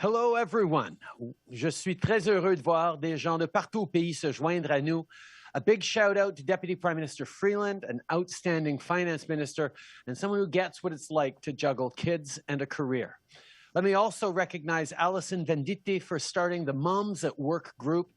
Hello everyone. Je suis très heureux de voir des gens de partout au pays se joindre à nous. A big shout out to Deputy Prime Minister Freeland, an outstanding finance minister, and someone who gets what it's like to juggle kids and a career. Let me also recognize Alison Venditti for starting the Moms at Work group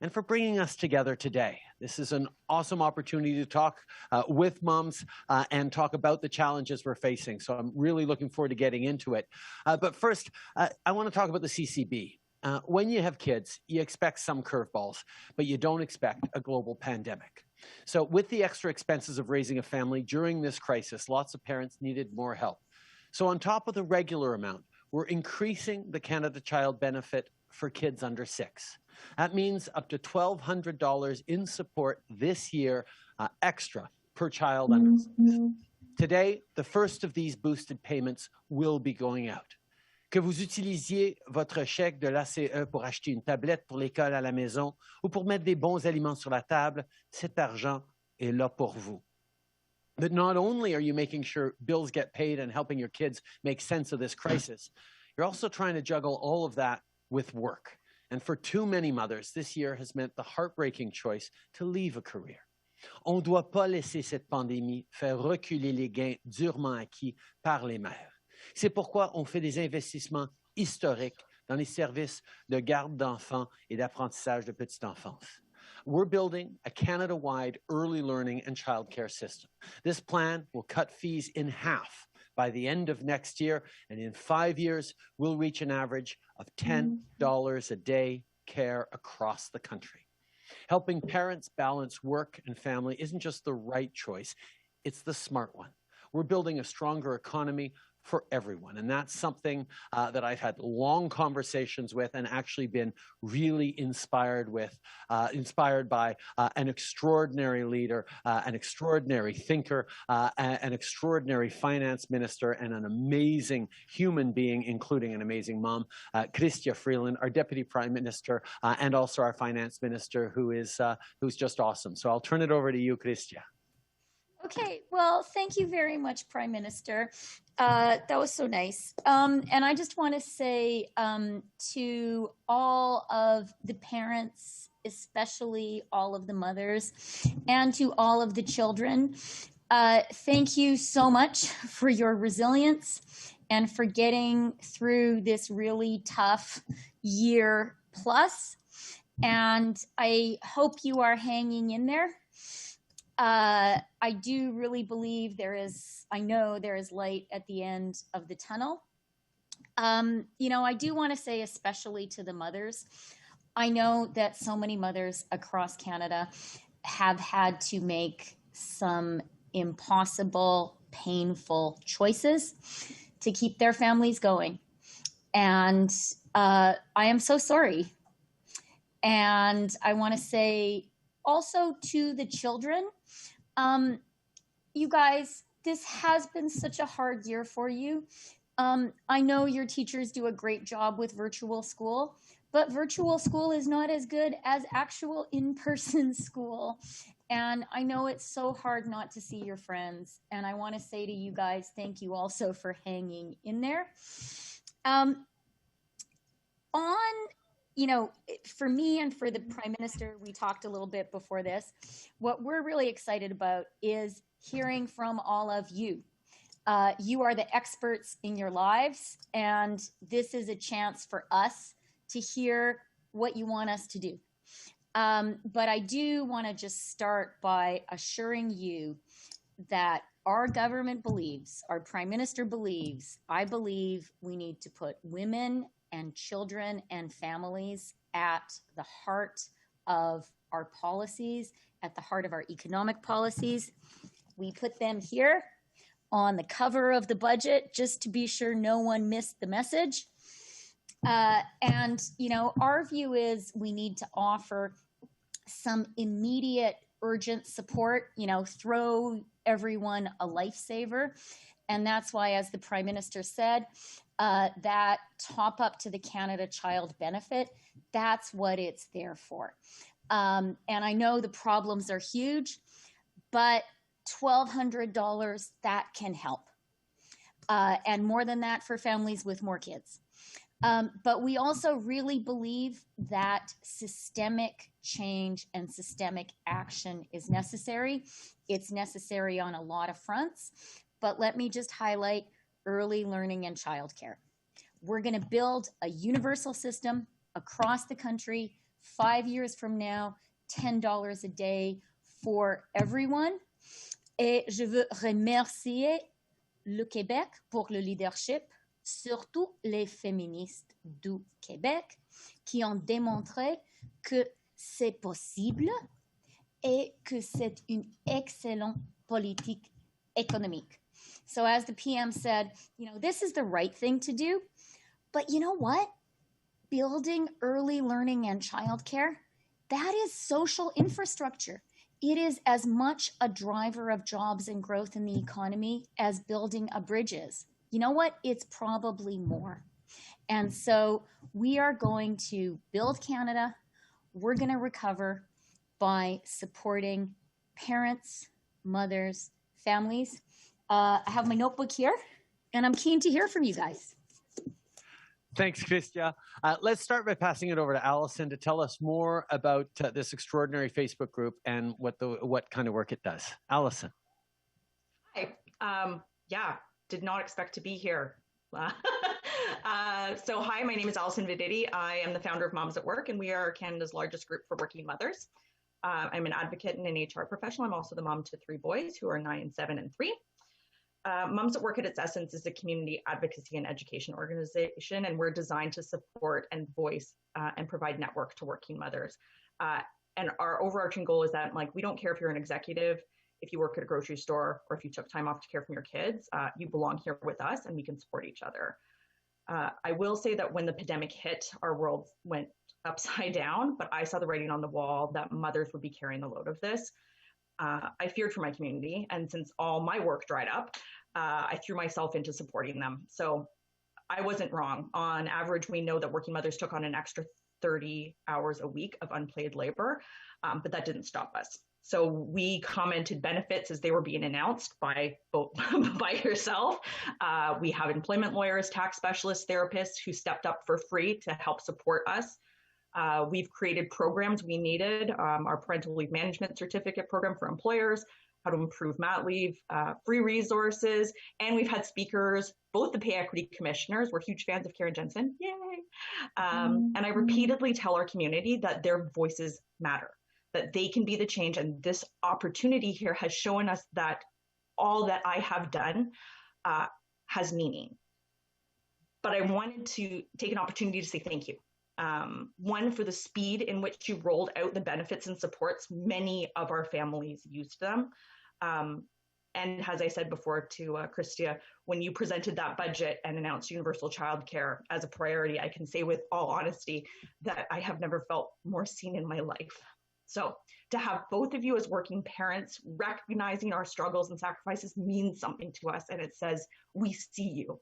and for bringing us together today. This is an awesome opportunity to talk with moms and talk about the challenges we're facing. So I'm really looking forward to getting into it. But first, I want to talk about the CCB. When you have kids, you expect some curveballs, but you don't expect a global pandemic. So with the extra expenses of raising a family during this crisis, lots of parents needed more help. So on top of the regular amount, we're increasing the Canada Child Benefit for kids under 6. That means up to $1,200 in support this year extra per child under 6. Today, the first of these boosted payments will be going out. Que vous utilisiez votre chèque de l'ACE pour acheter une tablette pour l'école à la maison ou pour mettre des bons aliments sur la table, cet argent est là pour vous. But not only are you making sure bills get paid and helping your kids make sense of this crisis, you're also trying to juggle all of that with work. And for too many mothers, this year has meant the heartbreaking choice to leave a career. On ne doit pas laisser cette pandémie faire reculer les gains durement acquis par les mères. C'est pourquoi on fait des investissements historiques dans les services de garde d'enfants et d'apprentissage de petite enfance. We're building a Canada-wide early learning and childcare system. This plan will cut fees in half by the end of next year, and in 5 years, we'll reach an average of $10 a day care across the country. Helping parents balance work and family isn't just the right choice, it's the smart one. We're building a stronger economy for everyone. And that's something that I've had long conversations with and actually been really inspired by an extraordinary leader, an extraordinary thinker, an extraordinary finance minister, and an amazing human being, including an amazing mom, Chrystia Freeland, our Deputy Prime Minister, and also our finance minister, who's just awesome. So I'll turn it over to you, Chrystia. Okay, well, thank you very much, Prime Minister. That was so nice. And I just want to say to all of the parents, especially all of the mothers, and to all of the children, thank you so much for your resilience and for getting through this really tough year plus. And I hope you are hanging in there. I do really believe I know there is light at the end of the tunnel. I do want to say, especially to the mothers, I know that so many mothers across Canada have had to make some impossible, painful choices to keep their families going. And I am so sorry. And I want to say also to the children, you guys, this has been such a hard year for you. I know your teachers do a great job with virtual school, but virtual school is not as good as actual in-person school. And I know it's so hard not to see your friends. And I want to say to you guys, thank you also for hanging in there. For me and for the Prime Minister, we talked a little bit before this. What we're really excited about is hearing from all of you. You are the experts in your lives, and this is a chance for us to hear what you want us to do. But I do want to just start by assuring you that our government believes, our Prime Minister believes, I believe we need to put women and children and families at the heart of our policies, at the heart of our economic policies. We put them here on the cover of the budget just to be sure no one missed the message. Our view is we need to offer some immediate urgent support, throw everyone a lifesaver. And that's why, as the Prime Minister said, that top up to the Canada Child Benefit, that's what it's there for. And I know the problems are huge, but $1,200, that can help. And more than that for families with more kids. But we also really believe that systemic change and systemic action is necessary. It's necessary on a lot of fronts. But let me just highlight early learning and childcare. We're going to build a universal system across the country 5 years from now, $10 a day for everyone. Et je veux remercier le Québec pour le leadership, surtout les féministes du Québec, qui ont démontré que c'est possible et que c'est une excellente politique économique. So as the PM said, this is the right thing to do, but you know what? Building early learning and childcare, that is social infrastructure. It is as much a driver of jobs and growth in the economy as building a bridge is. You know what? It's probably more. And so we are going to build Canada. We're going to recover by supporting parents, mothers, families. I have my notebook here, and I'm keen to hear from you guys. Thanks, Chrystia. Let's start by passing it over to Allison to tell us more about this extraordinary Facebook group and what kind of work it does. Allison. Hi. Did not expect to be here. So hi, my name is Allison Vididi. I am the founder of Moms at Work, and we are Canada's largest group for working mothers. I'm an advocate and an HR professional. I'm also the mom to 3 boys who are 9, 7, and 3. Moms at Work at its essence is a community advocacy and education organization, and we're designed to support and voice and provide network to working mothers. And our overarching goal is that, we don't care if you're an executive, if you work at a grocery store, or if you took time off to care for your kids, you belong here with us and we can support each other. I will say that when the pandemic hit, our world went upside down, but I saw the writing on the wall that mothers would be carrying the load of this. I feared for my community, and since all my work dried up, I threw myself into supporting them. So I wasn't wrong. On average, we know that working mothers took on an extra 30 hours a week of unpaid labor, but that didn't stop us. So we commented benefits as they were being announced by yourself. We have employment lawyers, tax specialists, therapists who stepped up for free to help support us. We've created programs we needed, our parental leave management certificate program for employers, how to improve mat leave, free resources, and we've had speakers, both the pay equity commissioners, we're huge fans of Karen Jensen, yay! And I repeatedly tell our community that their voices matter, that they can be the change, and this opportunity here has shown us that all that I have done has meaning. But I wanted to take an opportunity to say thank you. One, for the speed in which you rolled out the benefits and supports. Many of our families used them. And as I said before to Chrystia, when you presented that budget and announced universal childcare as a priority, I can say with all honesty that I have never felt more seen in my life. So to have both of you as working parents recognizing our struggles and sacrifices means something to us, and it says, we see you.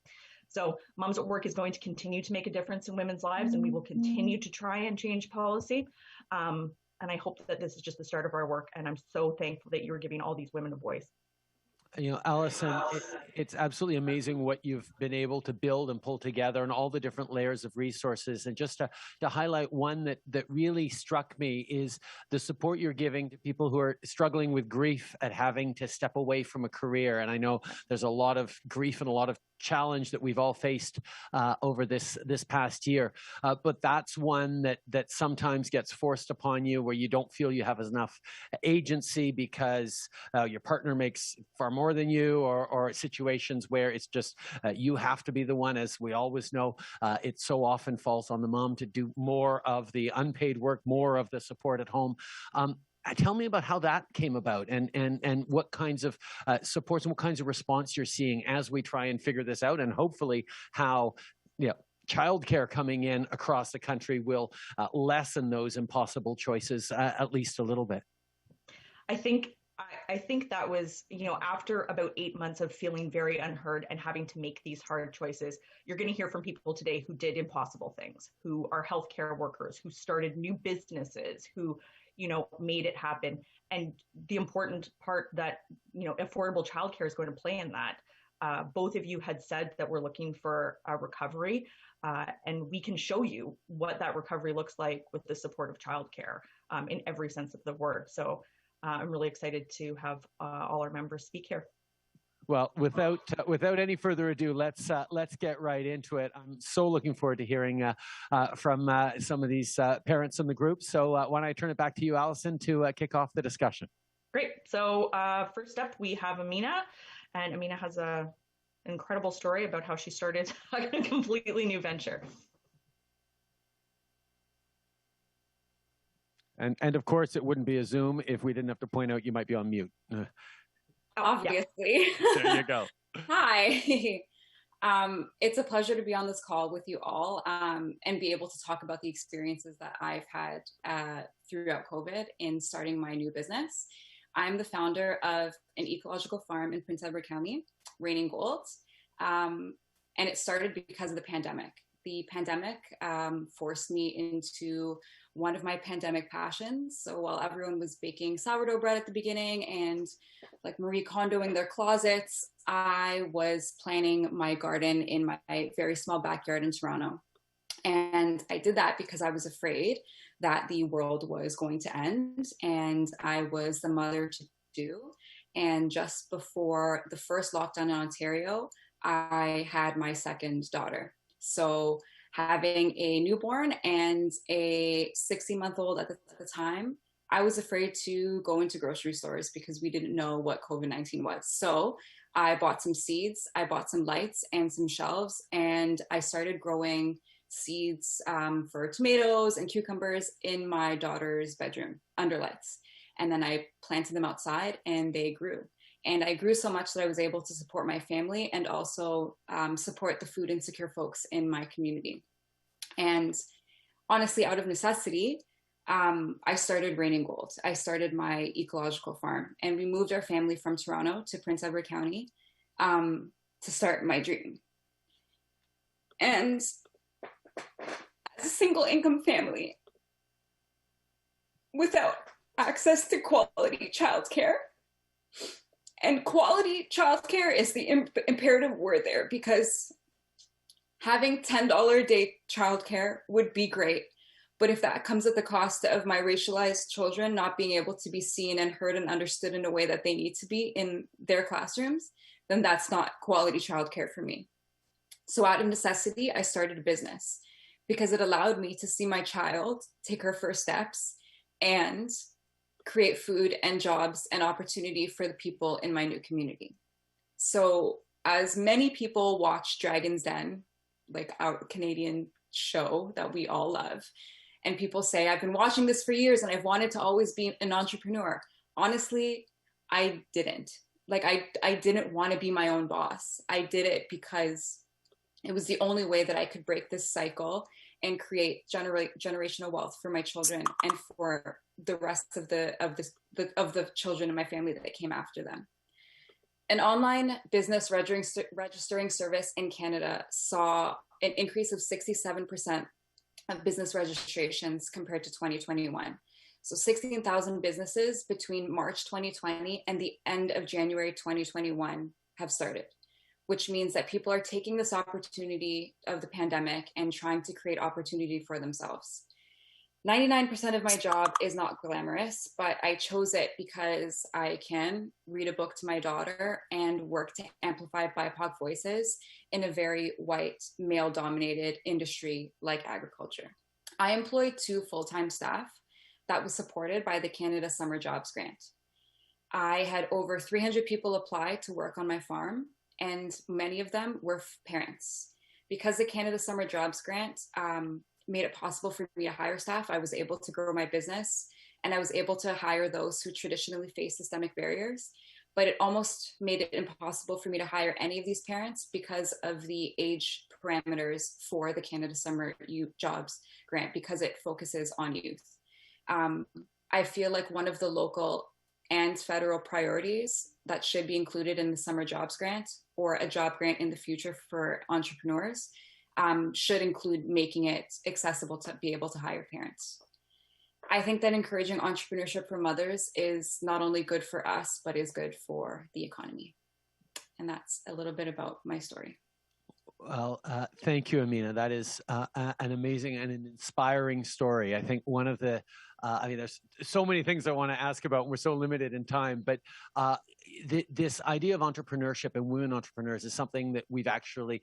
So Moms at Work is going to continue to make a difference in women's lives, and we will continue to try and change policy. And I hope that this is just the start of our work. And I'm so thankful that you're giving all these women a voice. Allison, it's absolutely amazing what you've been able to build and pull together and all the different layers of resources. And just to highlight one that really struck me is the support you're giving to people who are struggling with grief at having to step away from a career. And I know there's a lot of grief and a lot of challenge that we've all faced over this past year. But that's one that sometimes gets forced upon you, where you don't feel you have enough agency because your partner makes far more than you, or situations where it's just you have to be the one. As we always know, it so often falls on the mom to do more of the unpaid work, more of the support at home. Tell me about how that came about, and what kinds of supports and what kinds of response you're seeing as we try and figure this out, and hopefully how childcare coming in across the country will lessen those impossible choices at least a little bit. I think that was, after about 8 months of feeling very unheard and having to make these hard choices, you're going to hear from people today who did impossible things, who are healthcare workers, who started new businesses, who made it happen. And the important part that, affordable childcare is going to play in that. both of you had said that we're looking for a recovery, and we can show you what that recovery looks like with the support of childcare in every sense of the word. So I'm really excited to have all our members speak here. Well, without any further ado, let's get right into it. I'm so looking forward to hearing from some of these parents in the group. So why don't I turn it back to you, Allison, to kick off the discussion. Great. So first up, we have Amina, and Amina has an incredible story about how she started a completely new venture. And of course, it wouldn't be a Zoom if we didn't have to point out you might be on mute. Obviously. Yeah. There you go. Hi. It's a pleasure to be on this call with you all and be able to talk about the experiences that I've had throughout COVID in starting my new business. I'm the founder of an ecological farm in Prince Edward County, Raining Gold, and it started because of the pandemic. The pandemic forced me into one of my pandemic passions. So while everyone was baking sourdough bread at the beginning and like Marie Kondoing their closets, I was planting my garden in my very small backyard in Toronto. And I did that because I was afraid that the world was going to end, and I was the mother to do. And just before the first lockdown in Ontario, I had my second daughter. So having a newborn and a 60-month-old at the time, I was afraid to go into grocery stores because we didn't know what COVID-19 was. So I bought some seeds, I bought some lights and some shelves, and I started growing seeds for tomatoes and cucumbers in my daughter's bedroom under lights. And then I planted them outside and they grew. And I grew so much that I was able to support my family and also support the food insecure folks in my community. And honestly, out of necessity, I started Raining Gold. I started my ecological farm, and we moved our family from Toronto to Prince Edward County to start my dream. And as a single income family, without access to quality childcare, and quality childcare is the imperative word there, because having $10 a day childcare would be great. But if that comes at the cost of my racialized children not being able to be seen and heard and understood in a way that they need to be in their classrooms, then that's not quality childcare for me. So out of necessity, I started a business because it allowed me to see my child take her first steps and create food and jobs and opportunity for the people in my new community. So as many people watch Dragon's Den, like our Canadian show that we all love, and people say, I've been watching this for years and I've wanted to always be an entrepreneur. Honestly, I didn't. Like I didn't want to be my own boss. I did it because it was the only way that I could break this cycle and create generational wealth for my children and for the rest of the children in my family that came after them. An online business registering service in Canada saw an increase of 67% of business registrations compared to 2021. So 16,000 businesses between March 2020 and the end of January 2021 have started, which means that people are taking this opportunity of the pandemic and trying to create opportunity for themselves. 99% of my job is not glamorous, but I chose it because I can read a book to my daughter and work to amplify BIPOC voices in a very white, male-dominated industry like agriculture. I employ 2 full-time staff that was supported by the Canada Summer Jobs Grant. I had over 300 people apply to work on my farm, and many of them were parents. Because the Canada Summer Jobs Grant made it possible for me to hire staff, I was able to grow my business, and I was able to hire those who traditionally face systemic barriers. But it almost made it impossible for me to hire any of these parents because of the age parameters for the Canada Summer Jobs Grant, because it focuses on youth. I feel like one of the local and federal priorities that should be included in the Summer Jobs Grant, or a job grant in the future for entrepreneurs, should include making it accessible to be able to hire parents. I think that encouraging entrepreneurship for mothers is not only good for us, but is good for the economy. And that's a little bit about my story. Well, thank you, Amina. That is an amazing and an inspiring story. I think one of the, I mean, there's so many things I want to ask about. We're so limited in time, but this idea of entrepreneurship and women entrepreneurs is something that we've actually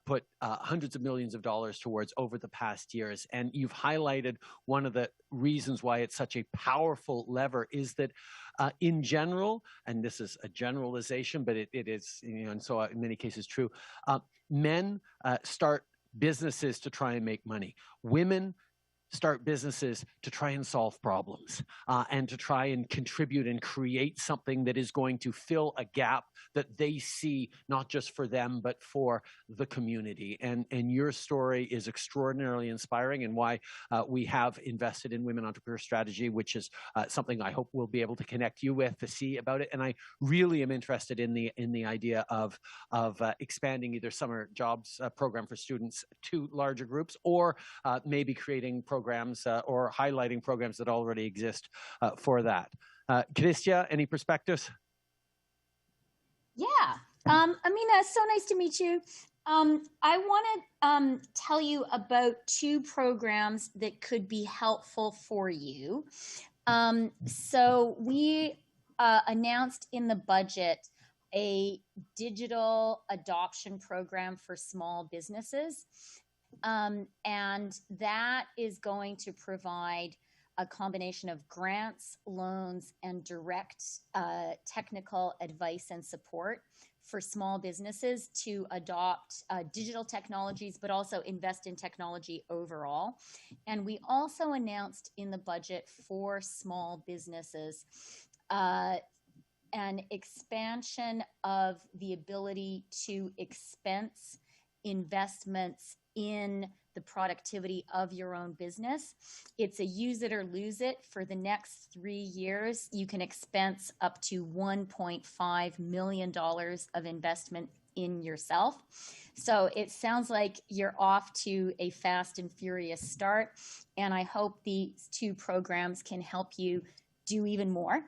put hundreds of millions of dollars towards over the past years. And you've highlighted one of the reasons why it's such a powerful lever is that in general, and this is a generalization, but it is, you know, and so in many cases true, men start businesses to try and make money. Women start businesses to try and solve problems and to try and contribute and create something that is going to fill a gap that they see, not just for them, but for the community. And your story is extraordinarily inspiring, and why we have invested in Women Entrepreneur Strategy, which is something I hope we'll be able to connect you with to see about it. And I really am interested in the idea of expanding either summer jobs program for students to larger groups, or maybe creating programs or highlighting programs that already exist for that. Chrystia, any perspectives? Yeah. Amina, so nice to meet you. I want to tell you about two programs that could be helpful for you. So we announced in the budget a digital adoption program for small businesses. And that is going to provide a combination of grants, loans, and direct technical advice and support for small businesses to adopt digital technologies, but also invest in technology overall. And we also announced in the budget for small businesses an expansion of the ability to expense investments in the productivity of your own business. It's a use it or lose it. For the next 3 years, you can expense up to $1.5 million of investment in yourself. So it sounds like you're off to a fast and furious start. And I hope these two programs can help you do even more.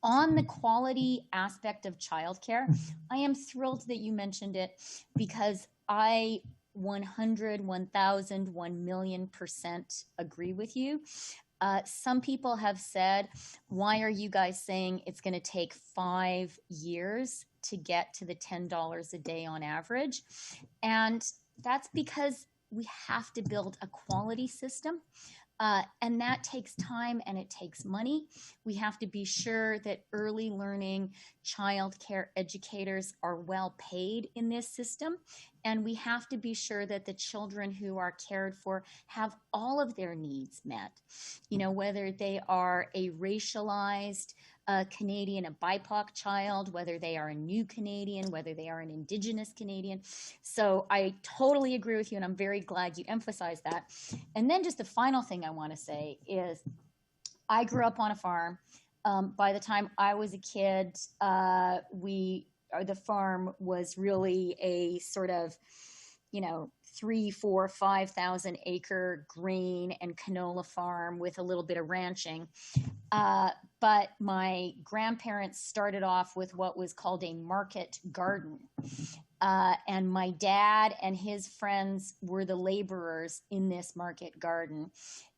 On the quality aspect of childcare, I am thrilled that you mentioned it, because I 100, 1,000, 1,000,000% agree with you. Some people have said, why are you guys saying it's going to take 5 years to get to the $10 a day on average? And that's because we have to build a quality system. And that takes time and it takes money. We have to be sure that early learning childcare educators are well paid in this system. And we have to be sure that the children who are cared for have all of their needs met. You know, whether they are a racialized Canadian, a BIPOC child, whether they are a new Canadian, whether they are an Indigenous Canadian. So I totally agree with you, and I'm very glad you emphasized that. And then just the final thing I want to say is I grew up on a farm. By the time I was a kid, the farm was really a sort of, 3, 4, 5,000 acre grain and canola farm with a little bit of ranching. But my grandparents started off with what was called a market garden. And my dad and his friends were the laborers in this market garden.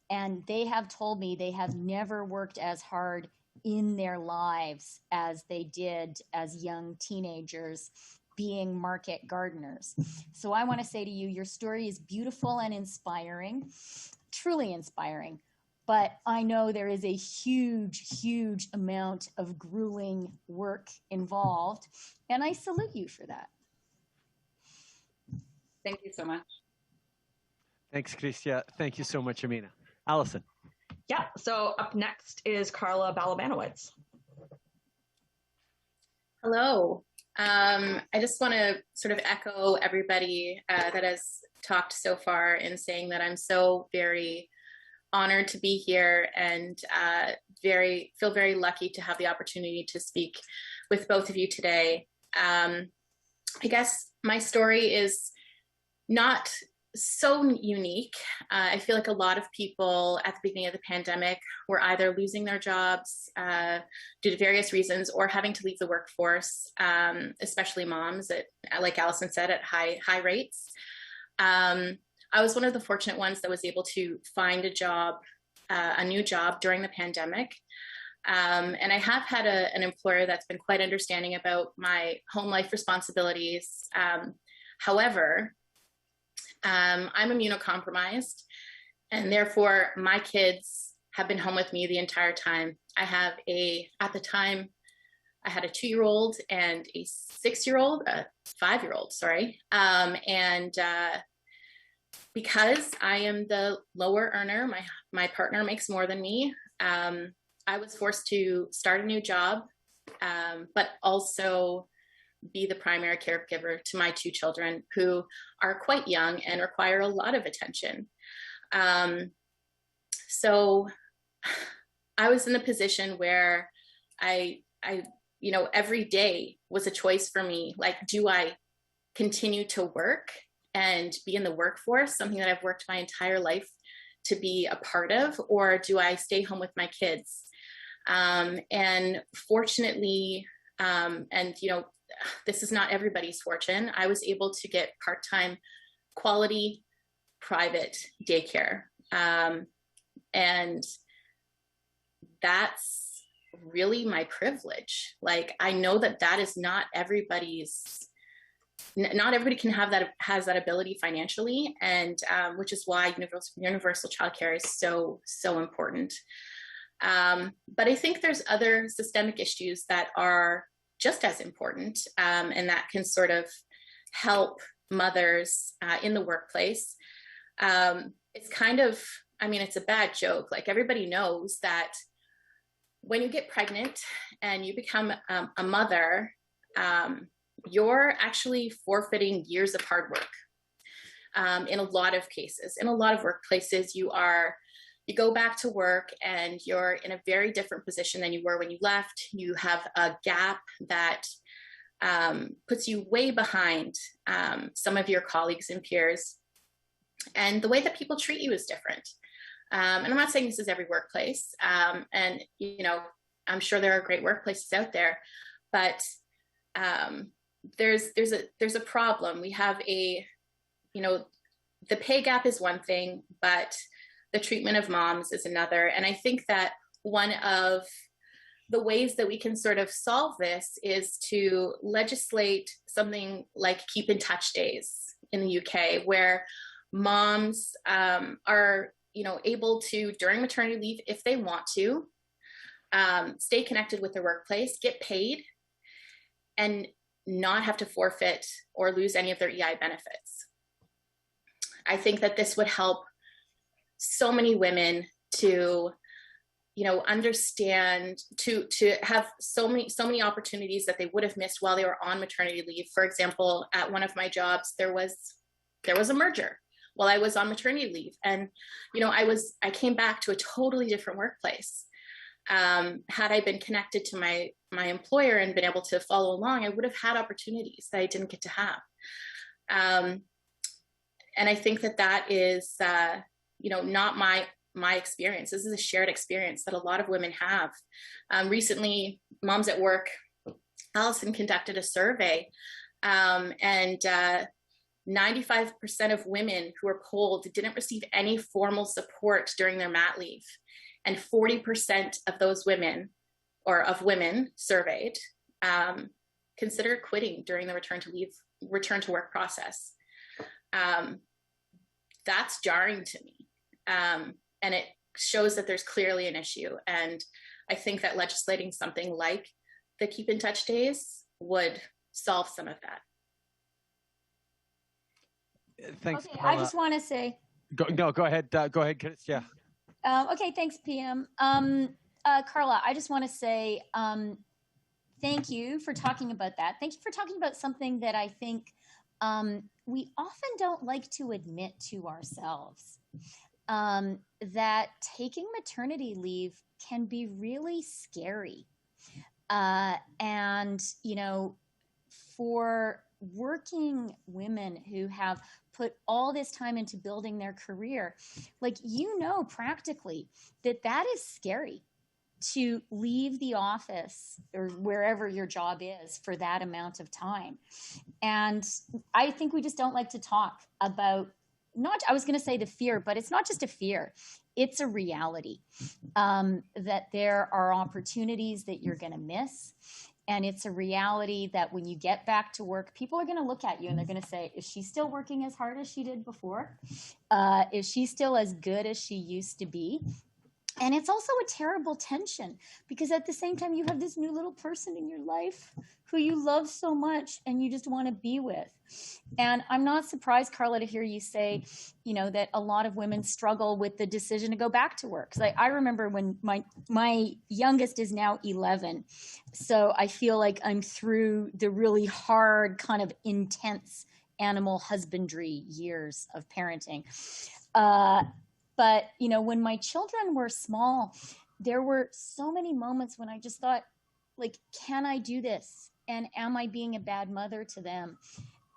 And they have told me they have never worked as hard in their lives as they did as young teenagers being market gardeners. So I want to say to you, your story is beautiful and inspiring, truly inspiring. But I know there is a huge, huge amount of grueling work involved. And I salute you for that. Thank you so much. Thanks, Chrystia. Thank you so much, Amina. Allison. Yeah, so up next is Carla Balabanowitz. Hello. I just want to sort of echo everybody that has talked so far in saying that I'm so very honored to be here and feel very lucky to have the opportunity to speak with both of you today. I guess my story is not so unique. I feel like a lot of people at the beginning of the pandemic were either losing their jobs due to various reasons or having to leave the workforce, especially moms, like Allison said, at high rates. I was one of the fortunate ones that was able to find a new job during the pandemic. And I have had an employer that's been quite understanding about my home life responsibilities. However, I'm immunocompromised, and therefore my kids have been home with me the entire time. At the time, I had a 2-year-old and a 6-year-old, a 5-year-old, sorry. And because I am the lower earner, my partner makes more than me. I was forced to start a new job, but also be the primary caregiver to my 2 children who are quite young and require a lot of attention. So I was in a position where I every day was a choice for me. Like, do I continue to work and be in the workforce, something that I've worked my entire life to be a part of, or do I stay home with my kids? And fortunately, this is not everybody's fortune, I was able to get part-time quality private daycare. And that's really my privilege. Like, I know that is not everybody can has that ability financially. And, which is why universal childcare is so important. But I think there's other systemic issues that are just as important, and that can sort of help mothers in the workplace. It's kind of, it's a bad joke. Like, everybody knows that when you get pregnant and you become a mother, you're actually forfeiting years of hard work. In a lot of cases, in a lot of workplaces, you go back to work and you're in a very different position than you were when you left. You have a gap that puts you way behind some of your colleagues and peers. And the way that people treat you is different. And I'm not saying this is every workplace. And, I'm sure there are great workplaces out there, but there's a problem. We have the pay gap is one thing, but the treatment of moms is another. And I think that one of the ways that we can sort of solve this is to legislate something like keep in touch days in the UK, where moms are, able to, during maternity leave, if they want to, stay connected with their workplace, get paid, and not have to forfeit or lose any of their EI benefits. I think that this would help so many women to, understand, to have so many opportunities that they would have missed while they were on maternity leave. For example, at one of my jobs, there was a merger while I was on maternity leave. And, I came back to a totally different workplace. Had I been connected to my employer and been able to follow along, I would have had opportunities that I didn't get to have. And I think that is, not my experience. This is a shared experience that a lot of women have. Recently, Moms at Work, Allison conducted a survey, and 95% of women who were polled didn't receive any formal support during their mat leave. And 40% of those women, or of women surveyed, considered quitting during the return to work process. That's jarring to me. And it shows that there's clearly an issue. And I think that legislating something like the Keep in Touch days would solve some of that. Thanks. Okay, I just want to say. Go ahead. Go ahead, Chrystia. Okay, thanks, PM. Carla, I just want to say thank you for talking about that. Thank you for talking about something that I think we often don't like to admit to ourselves, that taking maternity leave can be really scary. And, for working women who have put all this time into building their career, like, you know, practically that is scary to leave the office or wherever your job is for that amount of time. And I think we just don't like to talk about, not, I was going to say the fear, but it's not just a fear. It's a reality that there are opportunities that you're going to miss. And it's a reality that when you get back to work, people are going to look at you and they're going to say, is she still working as hard as she did before? Is she still as good as she used to be? And it's also a terrible tension because at the same time, you have this new little person in your life who you love so much and you just want to be with. And I'm not surprised, Carla, to hear you say, you know, that a lot of women struggle with the decision to go back to work. Because I remember when my youngest is now 11. So I feel like I'm through the really hard, kind of intense animal husbandry years of parenting. But, you know, when my children were small, there were so many moments when I just thought, like, can I do this? And am I being a bad mother to them?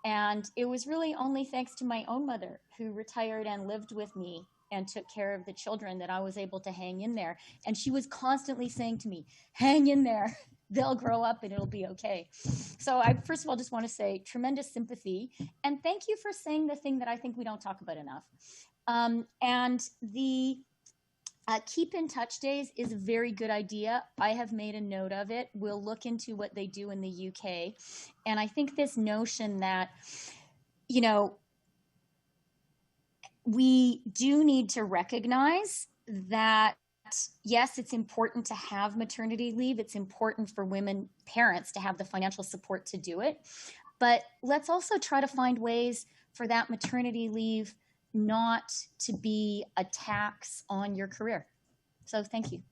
And it was really only thanks to my own mother, who retired and lived with me and took care of the children, that I was able to hang in there. And she was constantly saying to me, hang in there. They'll grow up and it'll be okay. So I, first of all, just want to say tremendous sympathy. And thank you for saying the thing that I think we don't talk about enough. And the Keep in Touch Days is a very good idea. I have made a note of it. We'll look into what they do in the UK. And I think this notion that, you know, we do need to recognize that, yes, it's important to have maternity leave. It's important for women parents to have the financial support to do it. But let's also try to find ways for that maternity leave not to be a tax on your career. So thank you.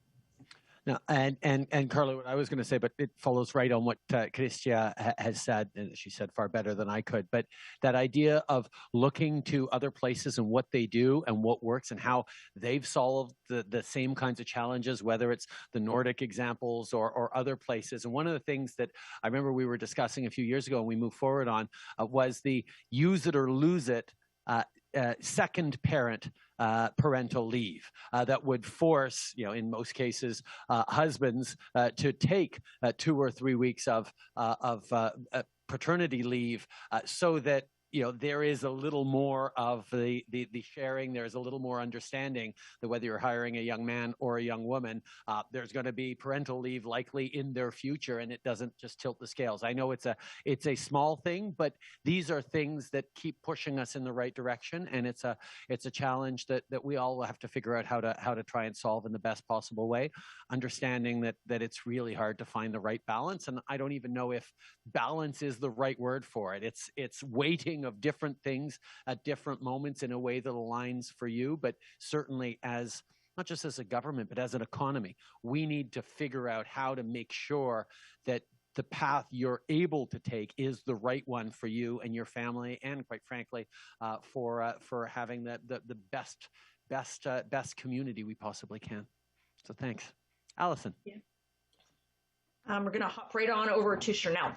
Now, and Carla, what I was going to say, but it follows right on what Chrystia has said, and she said far better than I could, but that idea of looking to other places and what they do and what works and how they've solved the same kinds of challenges, whether it's the Nordic examples or other places. And one of the things that I remember we were discussing a few years ago and we moved forward on was the use it or lose it second parent parental leave that would force, you know, in most cases, husbands to take 2 or 3 weeks of paternity leave so that, you know, there is a little more of the sharing. There's a little more understanding that whether you're hiring a young man or a young woman, there's going to be parental leave likely in their future, and it doesn't just tilt the scales. I know it's a small thing, but these are things that keep pushing us in the right direction, and it's a challenge that we all have to figure out how to try and solve in the best possible way, understanding that it's really hard to find the right balance, and I don't even know if balance is the right word for it. It's weighting of different things at different moments in a way that aligns for you, but certainly as not just as a government, but as an economy, we need to figure out how to make sure that the path you're able to take is the right one for you and your family, and quite frankly, for having the best community we possibly can. So thanks. Allison. Yeah. We're going to hop right on over to Chanel.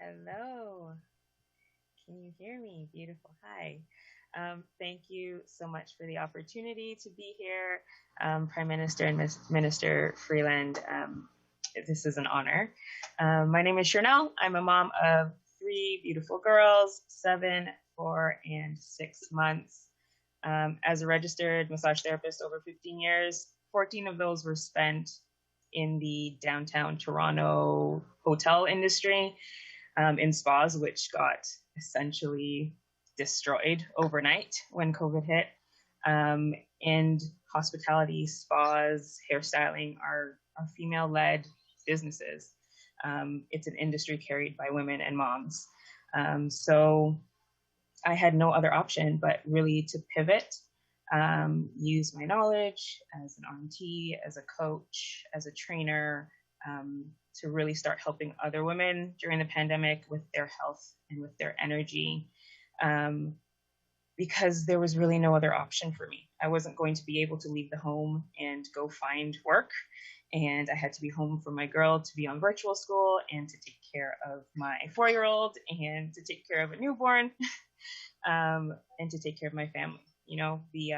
Hello. Can you hear me? Beautiful. Hi. Thank you so much for the opportunity to be here. Prime Minister and Minister Freeland, this is an honor. My name is Chanel. I'm a mom of 3 beautiful girls, 7, 4, and 6 months. As a registered massage therapist over 15 years, 14 of those were spent in the downtown Toronto hotel industry, in spas, which got essentially destroyed overnight when COVID hit. And hospitality, spas, hairstyling are female-led businesses. It's an industry carried by women and moms. So I had no other option but really to pivot, use my knowledge as an RMT, as a coach, as a trainer, to really start helping other women during the pandemic with their health and with their energy. because there was really no other option for me. I wasn't going to be able to leave the home and go find work. And I had to be home for my girl to be on virtual school and to take care of my 4-year-old and to take care of a newborn and to take care of my family. You know, the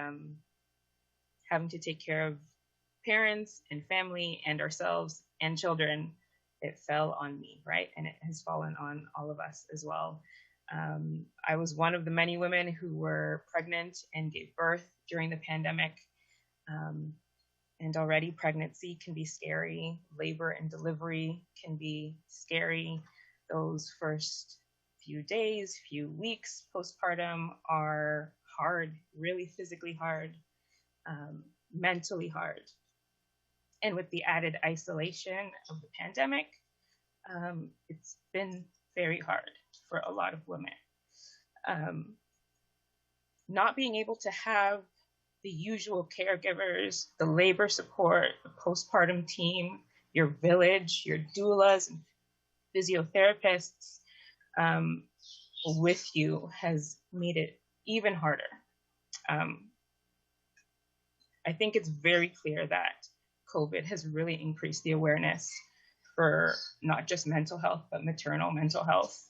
having to take care of parents and family and ourselves and children, it fell on me, right? And it has fallen on all of us as well. I was one of the many women who were pregnant and gave birth during the pandemic. And already pregnancy can be scary. Labor and delivery can be scary. Those first few days, few weeks postpartum are hard, really physically hard, mentally hard. And with the added isolation of the pandemic, it's been very hard for a lot of women. Not being able to have the usual caregivers, the labor support, the postpartum team, your village, your doulas and physiotherapists with you has made it even harder. I think it's very clear that COVID has really increased the awareness for not just mental health, but maternal mental health,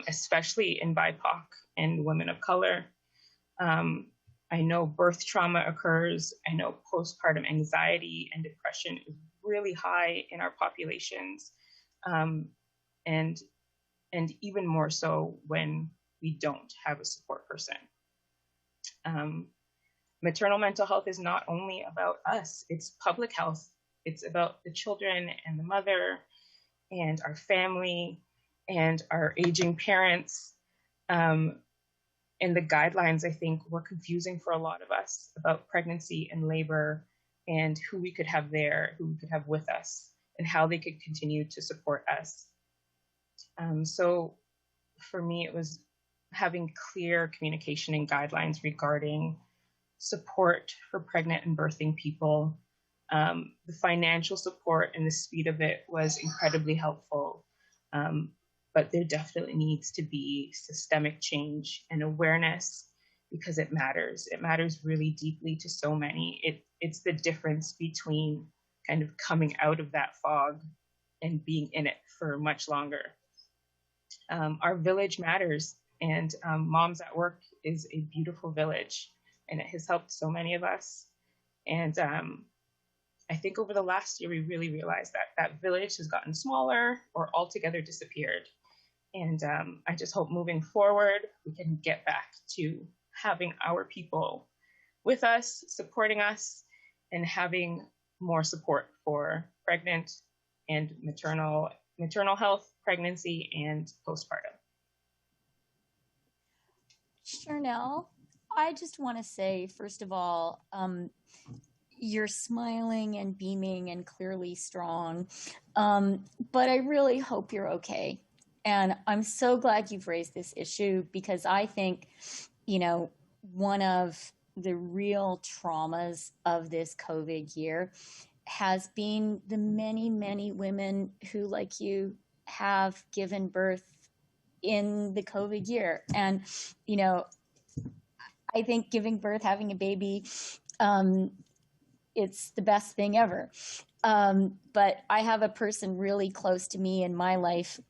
especially in BIPOC and women of color. I know birth trauma occurs. I know postpartum anxiety and depression is really high in our populations, and even more so when we don't have a support person. Maternal mental health is not only about us, it's public health. It's about the children and the mother and our family and our aging parents. And the guidelines, I think, were confusing for a lot of us about pregnancy and labor and who we could have there, who we could have with us, and how they could continue to support us. So for me, it was having clear communication and guidelines regarding support for pregnant and birthing people. The financial support and the speed of it was incredibly helpful. But there definitely needs to be systemic change and awareness because it matters. It matters really deeply to so many. It's the difference between kind of coming out of that fog and being in it for much longer. Our village matters, and Moms at Work is a beautiful village, and it has helped so many of us. And I think over the last year, we really realized that that village has gotten smaller or altogether disappeared. And I just hope moving forward, we can get back to having our people with us, supporting us, and having more support for pregnant and maternal health, pregnancy, and postpartum. Charnel, I just want to say, first of all, you're smiling and beaming and clearly strong, but I really hope you're okay. And I'm so glad you've raised this issue because I think, you know, one of the real traumas of this COVID year has been the many, many women who, like you, have given birth in the COVID year. And, you know, I think giving birth, having a baby, it's the best thing ever. But I have a person really close to me in my life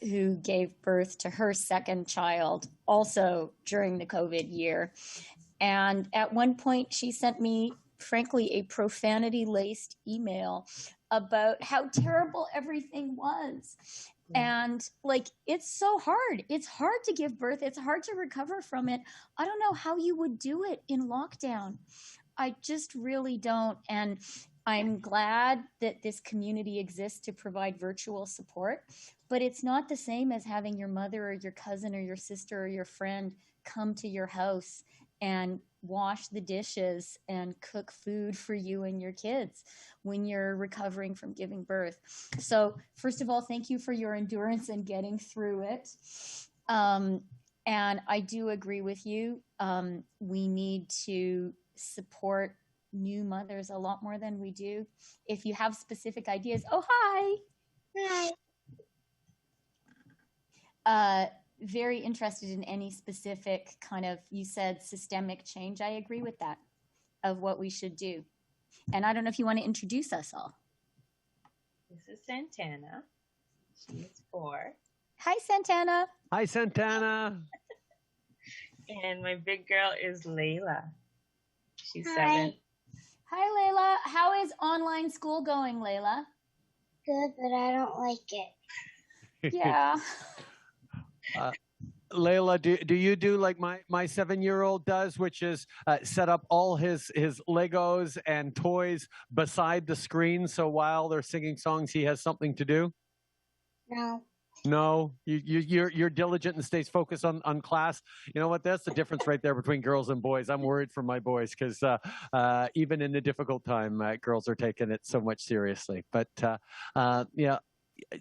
who gave birth to her second child also during the COVID year. And at one point she sent me, frankly, a profanity-laced email about how terrible everything was. And like, it's so hard. It's hard to give birth. It's hard to recover from it. I don't know how you would do it in lockdown. I just really don't. And I'm glad that this community exists to provide virtual support, but it's not the same as having your mother or your cousin or your sister or your friend come to your house and wash the dishes and cook food for you and your kids when you're recovering from giving birth. So first of all, thank you for your endurance and getting through it. And I do agree with you. We need to support new mothers a lot more than we do. If you have specific ideas, oh, hi. very interested in any specific kind of, you said systemic change. I agree with that, of what we should do. And I don't know if you want to introduce us all. This is Santana. She's 4. Hi, Santana. Hi, Santana. And my big girl is Layla. She's Hi. 7. Hi, Layla. How is online school going, Layla? Good, but I don't like it. Yeah. Layla, do you do like my 7-year-old does, which is set up all his Legos and toys beside the screen, so while they're singing songs, he has something to do? No. No, you're diligent and stays focused on class. You know what? That's the difference right there between girls and boys. I'm worried for my boys because even in a difficult time, girls are taking it so much seriously. But yeah.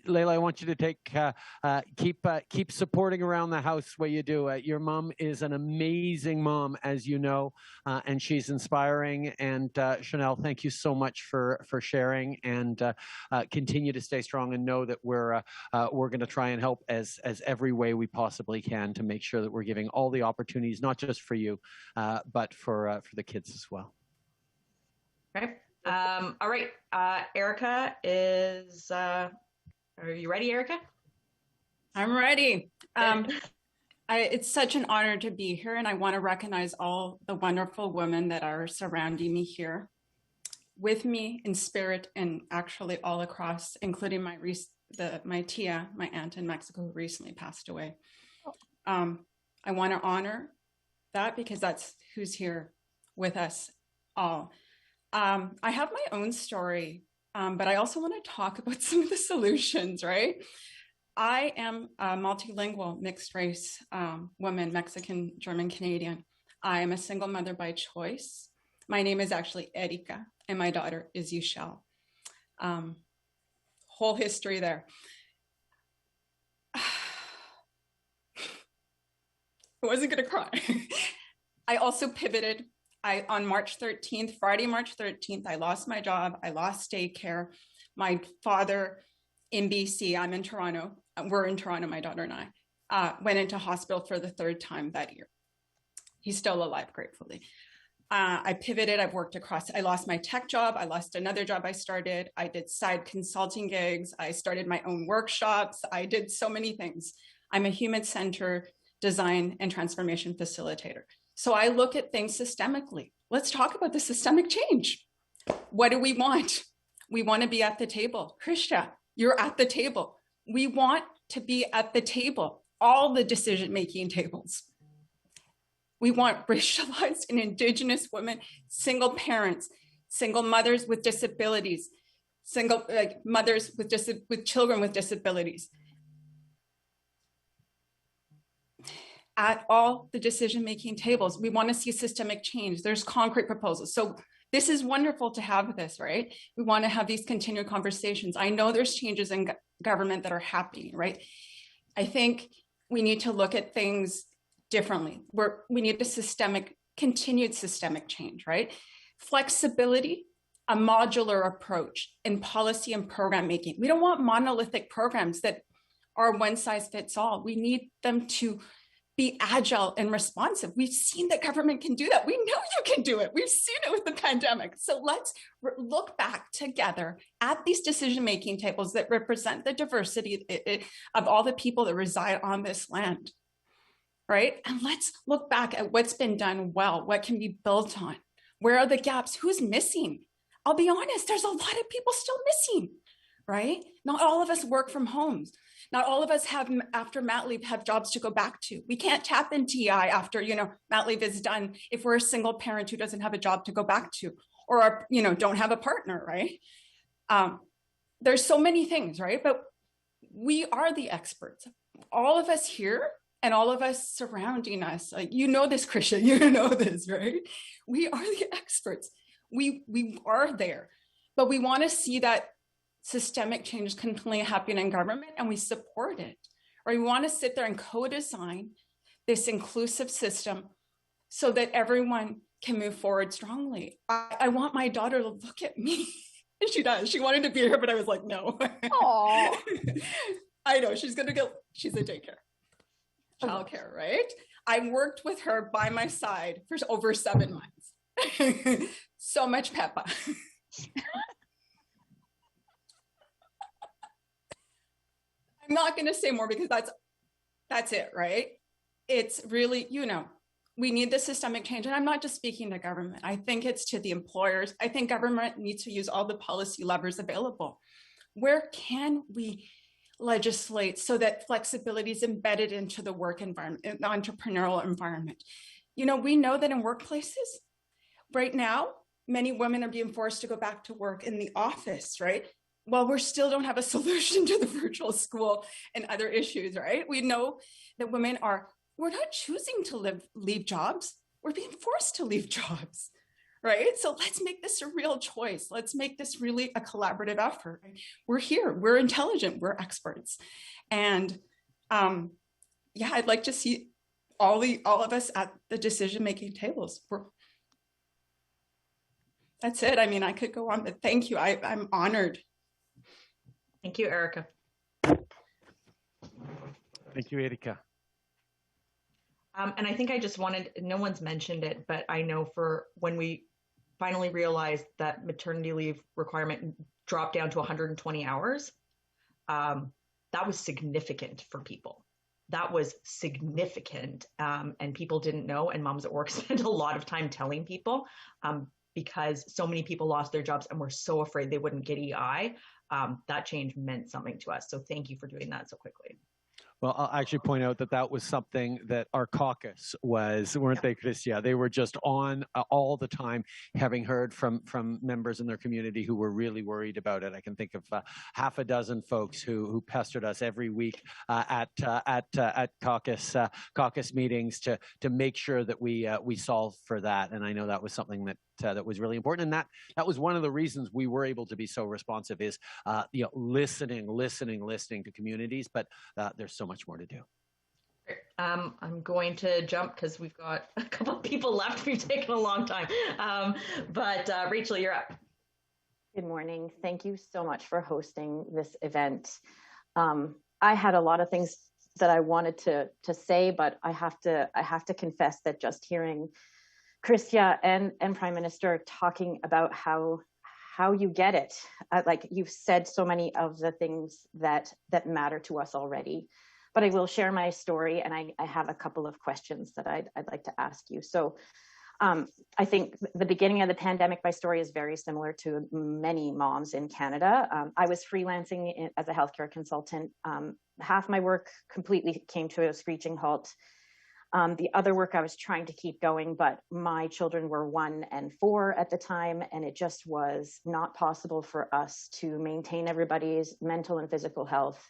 Layla, I want you to keep supporting around the house what you do. Your mom is an amazing mom, as you know, and she's inspiring. And Chanel, thank you so much for sharing, and continue to stay strong and know that we're going to try and help as every way we possibly can to make sure that we're giving all the opportunities, not just for you, but for the kids as well. Okay. All right. Erica is. Are you ready, Erica? I'm ready. It's such an honor to be here, and I want to recognize all the wonderful women that are surrounding me here, with me in spirit, and actually all across, including my tia, my aunt in Mexico, who recently passed away. I want to honor that because that's who's here with us all. I have my own story. But I also want to talk about some of the solutions, right? I am a multilingual mixed race woman, Mexican, German, Canadian. I am a single mother by choice. My name is actually Erika, and my daughter is Yushel. Whole history there. I wasn't going to cry. I also pivoted. On March 13th, Friday, March 13th, I lost my job. I lost daycare. My father in BC, I'm in Toronto. We're in Toronto, my daughter and I, went into hospital for the 3rd time that year. He's still alive, gratefully. I pivoted. I've worked across. I lost my tech job. I lost another job I started. I did side consulting gigs. I started my own workshops. I did so many things. I'm a human-centered design and transformation facilitator. So I look at things systemically. Let's talk about the systemic change. What do we want? We want to be at the table. Chrystia, you're at the table. We want to be at the table, all the decision-making tables. We want racialized and Indigenous women, single parents, single mothers with disabilities, mothers with children with disabilities. At all the decision-making tables, we want to see systemic change. There's concrete proposals. So this is wonderful to have this, right? We want to have these continued conversations. I know there's changes in government that are happening, right? I think we need to look at things differently. We need a continued systemic change, right? Flexibility, a modular approach in policy and program making. We don't want monolithic programs that are one size fits all. We need them to be agile and responsive. We've seen that government can do that. We know you can do it. We've seen it with the pandemic. So let's look back together at these decision-making tables that represent the diversity of all the people that reside on this land, right? And let's look back at what's been done well, what can be built on, where are the gaps, who's missing? I'll be honest, there's a lot of people still missing, right? Not all of us work from homes. Not all of us have, after mat leave, have jobs to go back to. We can't tap into TI after, mat leave is done if we're a single parent who doesn't have a job to go back to, or, don't have a partner, right? There's so many things, right? But we are the experts. All of us here and all of us surrounding us, like, this, Chrystia, you know this, right? We are the experts. We are there, but we want to see that systemic change continually happen in government, and we support it. Or we want to sit there and co-design this inclusive system so that everyone can move forward strongly. I want my daughter to look at me. And she does. She wanted to be here, but I was like, no. Aww. I know, she's a daycare. childcare, right? I worked with her by my side for over 7 months. So much Peppa. I'm not going to say more because that's it, right? It's really, we need the systemic change. And I'm not just speaking to government. I think it's to the employers. I think government needs to use all the policy levers available. Where can we legislate so that flexibility is embedded into the work environment, the entrepreneurial environment? We know that in workplaces right now, many women are being forced to go back to work in the office, right? Well, we still don't have a solution to the virtual school and other issues, right? We know that we're not choosing to leave jobs. We're being forced to leave jobs, right? So let's make this a real choice. Let's make this really a collaborative effort. Right? We're here, we're intelligent, we're experts. And I'd like to see all of us at the decision-making tables. That's it. I mean, I could go on, but thank you. I'm honored. Thank you, Erica. Thank you, Erika. And I think I just wanted, no one's mentioned it, but I know for when we finally realized that maternity leave requirement dropped down to 120 hours, that was significant for people. That was significant. And people didn't know, and moms at work spent a lot of time telling people because so many people lost their jobs and were so afraid they wouldn't get EI. That change meant something to us. So thank you for doing that so quickly. Well, I'll actually point out that was something that our caucus weren't they, Chrystia? They were just on all the time, having heard from members in their community who were really worried about it. I can think of half a dozen folks who pestered us every week at caucus meetings to make sure that we solve for that. And I know that was something that was really important, and that was one of the reasons we were able to be so responsive is listening to communities, but there's so much more to do. I'm going to jump because we've got a couple of people left. We've taken a long time, but Rachel, you're up. Good morning. Thank you so much for hosting this event. I had a lot of things that I wanted to say, but I have to confess that just hearing Chrystia and Prime Minister talking about how you get it, like you've said so many of the things that matter to us already. But I will share my story, and I have a couple of questions that I'd like to ask you. So I think the beginning of the pandemic, my story is very similar to many moms in Canada. I was freelancing as a healthcare consultant. Half my work completely came to a screeching halt. The other work I was trying to keep going, but my children were 1 and 4 at the time, and it just was not possible for us to maintain everybody's mental and physical health,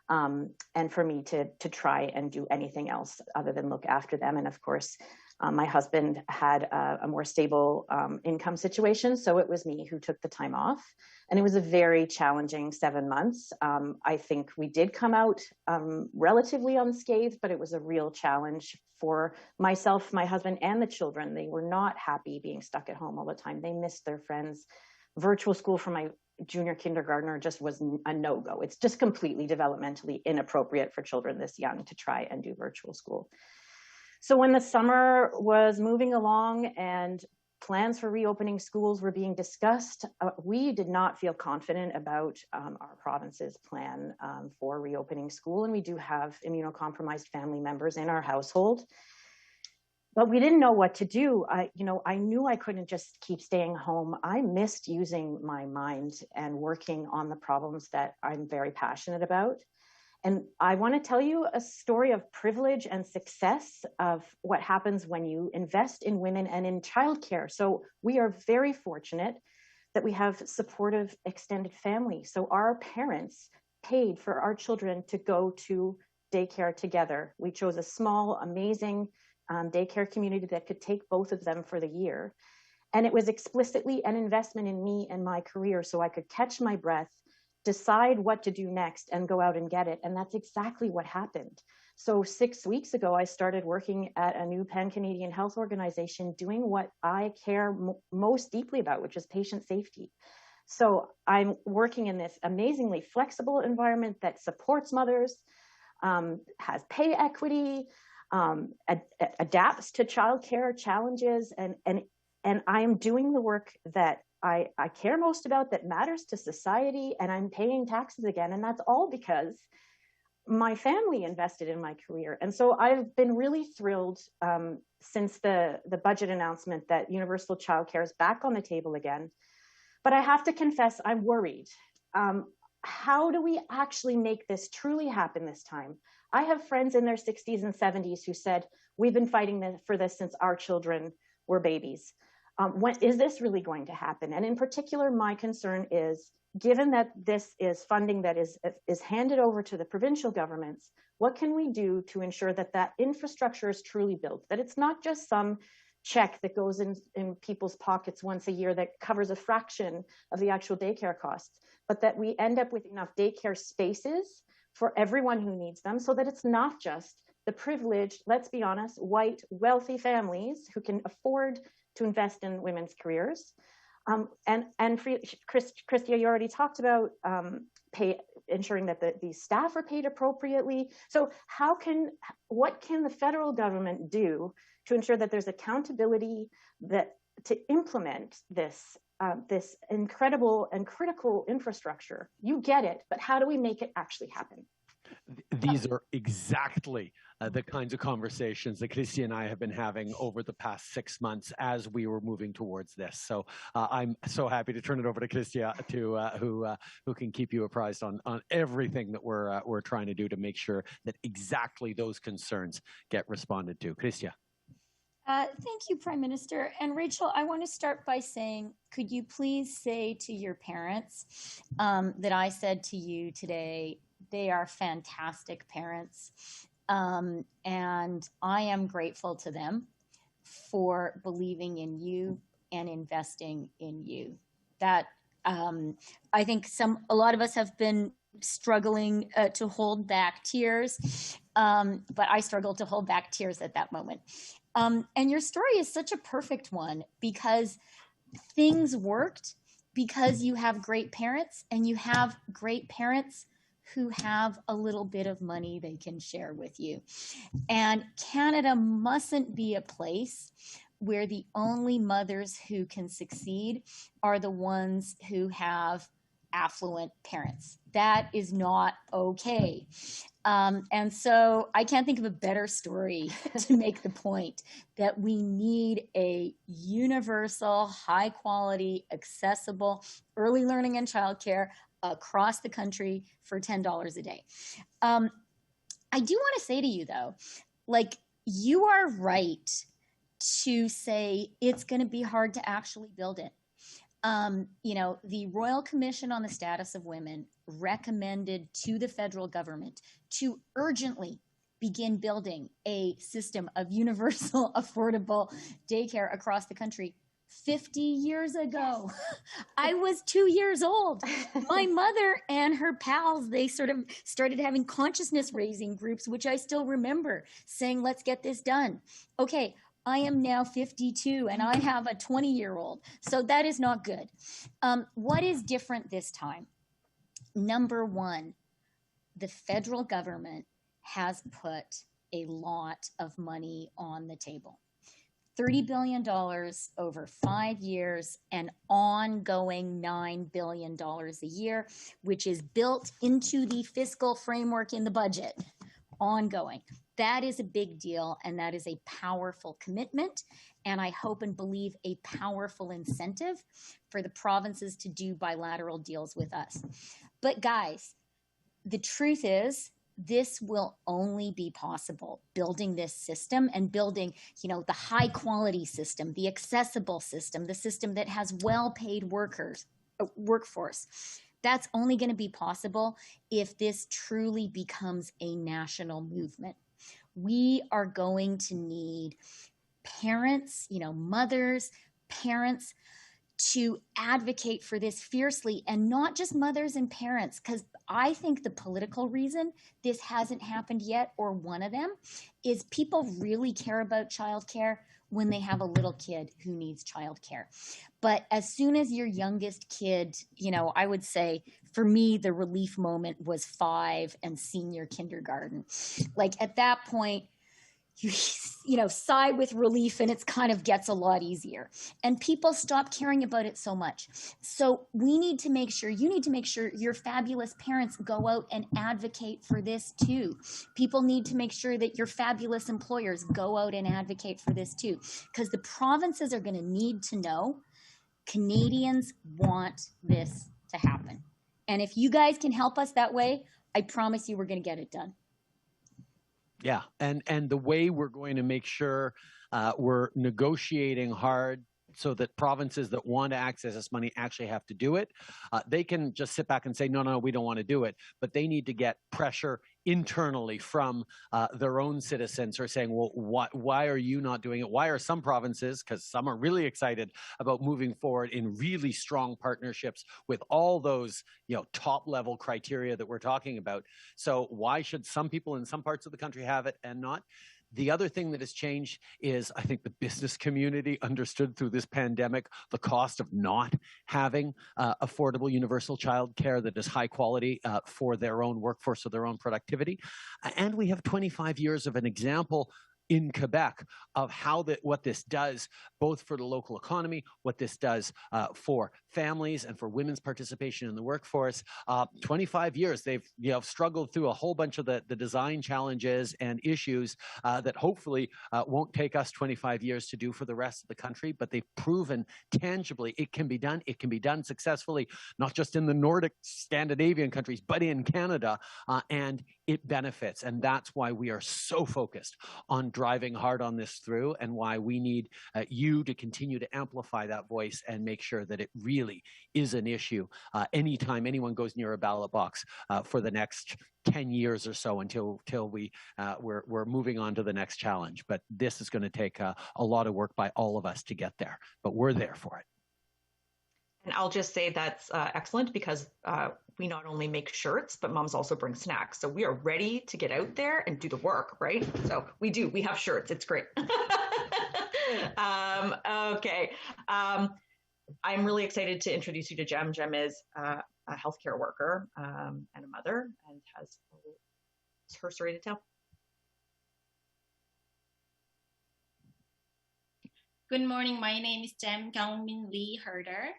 and for me to try and do anything else other than look after them. And of course, my husband had a more stable income situation, so it was me who took the time off. And it was a very challenging 7 months. I think we did come out relatively unscathed, but it was a real challenge for myself, my husband, and the children. They were not happy being stuck at home all the time. They missed their friends. Virtual school for my junior kindergartner just was a no-go. It's just completely developmentally inappropriate for children this young to try and do virtual school. So when the summer was moving along and plans for reopening schools were being discussed, we did not feel confident about our province's plan for reopening school. And we do have immunocompromised family members in our household. But we didn't know what to do. I knew I couldn't just keep staying home. I missed using my mind and working on the problems that I'm very passionate about. And I want to tell you a story of privilege and success of what happens when you invest in women and in childcare. So we are very fortunate that we have supportive extended family. So our parents paid for our children to go to daycare together. We chose a small, amazing daycare community that could take both of them for the year. And it was explicitly an investment in me and my career so I could catch my breath, decide what to do next, and go out and get it. And that's exactly what happened. So 6 weeks ago, I started working at a new pan-Canadian health organization doing what I care most deeply about, which is patient safety. So I'm working in this amazingly flexible environment that supports mothers. has pay equity, adapts to childcare challenges, and I am doing the work that I care most about, that matters to society, and I'm paying taxes again. And that's all because my family invested in my career. And so I've been really thrilled since the budget announcement that universal childcare is back on the table again. But I have to confess, I'm worried. How do we actually make this truly happen this time? I have friends in their 60s and 70s who said, we've been fighting for this since our children were babies. When is this really going to happen? And in particular, my concern is, given that this is funding that is handed over to the provincial governments, what can we do to ensure that that infrastructure is truly built, that it's not just some check that goes in people's pockets once a year that covers a fraction of the actual daycare costs, but that we end up with enough daycare spaces for everyone who needs them, so that it's not just the privileged, let's be honest, white, wealthy families who can afford to invest in women's careers. And Chrystia, you already talked about ensuring that the staff are paid appropriately. So what can the federal government do to ensure that there's accountability to implement this incredible and critical infrastructure? You get it, but how do we make it actually happen? These are exactly the kinds of conversations that Chrystia and I have been having over the past 6 months as we were moving towards this. So I'm so happy to turn it over to Chrystia, who can keep you apprised on everything that we're trying to do to make sure that exactly those concerns get responded to. Chrystia. Thank you, Prime Minister. And Rachel, I want to start by saying, could you please say to your parents that I said to you today, they are fantastic parents. And I am grateful to them for believing in you and investing in you. That I think a lot of us have been struggling to hold back tears, but I struggled to hold back tears at that moment. And your story is such a perfect one, because things worked because you have great parents, and you have great parents who have a little bit of money they can share with you. And Canada mustn't be a place where the only mothers who can succeed are the ones who have affluent parents. That is not okay. And so I can't think of a better story to make the point that we need a universal, high quality, accessible early learning and childcare across the country for $10 a day. I do want to say to you, though, like, you are right to say it's going to be hard to actually build it. The Royal Commission on the Status of Women recommended to the federal government to urgently begin building a system of universal, affordable daycare across the country 50 years ago. I was 2 years old. My mother and her pals, they sort of started having consciousness raising groups, which I still remember, saying, let's get this done. Okay, I am now 52 and I have a 20-year-old. So that is not good. What is different this time? Number one, the federal government has put a lot of money on the table. $30 billion over 5 years, and ongoing $9 billion a year, which is built into the fiscal framework in the budget, ongoing. That is a big deal, and that is a powerful commitment, and I hope and believe a powerful incentive for the provinces to do bilateral deals with us. But guys, the truth is, this will only be possible building this system and building, the high quality system, the accessible system, the system that has well-paid workforce. That's only going to be possible if this truly becomes a national movement. We are going to need parents, mothers, parents, to advocate for this fiercely, and not just mothers and parents, because I think the political reason this hasn't happened yet, or one of them, is people really care about childcare when they have a little kid who needs childcare. But as soon as your youngest kid, you know, I would say for me, the relief moment was 5 and senior kindergarten. Like at that point, you know, sigh with relief, and it kind of gets a lot easier. And people stop caring about it so much. So we need to make sure, you need to make sure your fabulous parents go out and advocate for this too. People need to make sure that your fabulous employers go out and advocate for this too. Because the provinces are going to need to know Canadians want this to happen. And if you guys can help us that way, I promise you we're going to get it done. Yeah, and the way we're going to make sure we're negotiating hard so that provinces that want to access this money actually have to do it. They can just sit back and say, no, we don't want to do it. But they need to get pressure internally from their own citizens who are saying, well, why are you not doing it? Why are some provinces, because some are really excited about moving forward in really strong partnerships with all those, you know, top level criteria that we're talking about. So why should some people in some parts of the country have it and not? The other thing that has changed is I think the business community understood through this pandemic the cost of not having affordable universal child care that is high quality for their own workforce or their own productivity. And we have 25 years of an example in Quebec of how what this does, both for the local economy, what this does for families and for women's participation in the workforce. 25 years, they've struggled through a whole bunch of the design challenges and issues that hopefully won't take us 25 years to do for the rest of the country, but they've proven tangibly it can be done. It can be done successfully, not just in the Nordic Scandinavian countries, but in Canada, and it benefits. And that's why we are so focused on driving hard on this through, and why we need you to continue to amplify that voice and make sure that it really is an issue anytime anyone goes near a ballot box for the next 10 years or so until we're moving on to the next challenge. But this is going to take a lot of work by all of us to get there, but we're there for it. And I'll just say that's excellent, because we not only make shirts, but moms also bring snacks. So we are ready to get out there and do the work, right? So we have shirts. It's great. Okay. I'm really excited to introduce you to Jem. Jem is a healthcare worker and a mother, and has her story to tell. Good morning. My name is Jem Gangmin Lee Herder.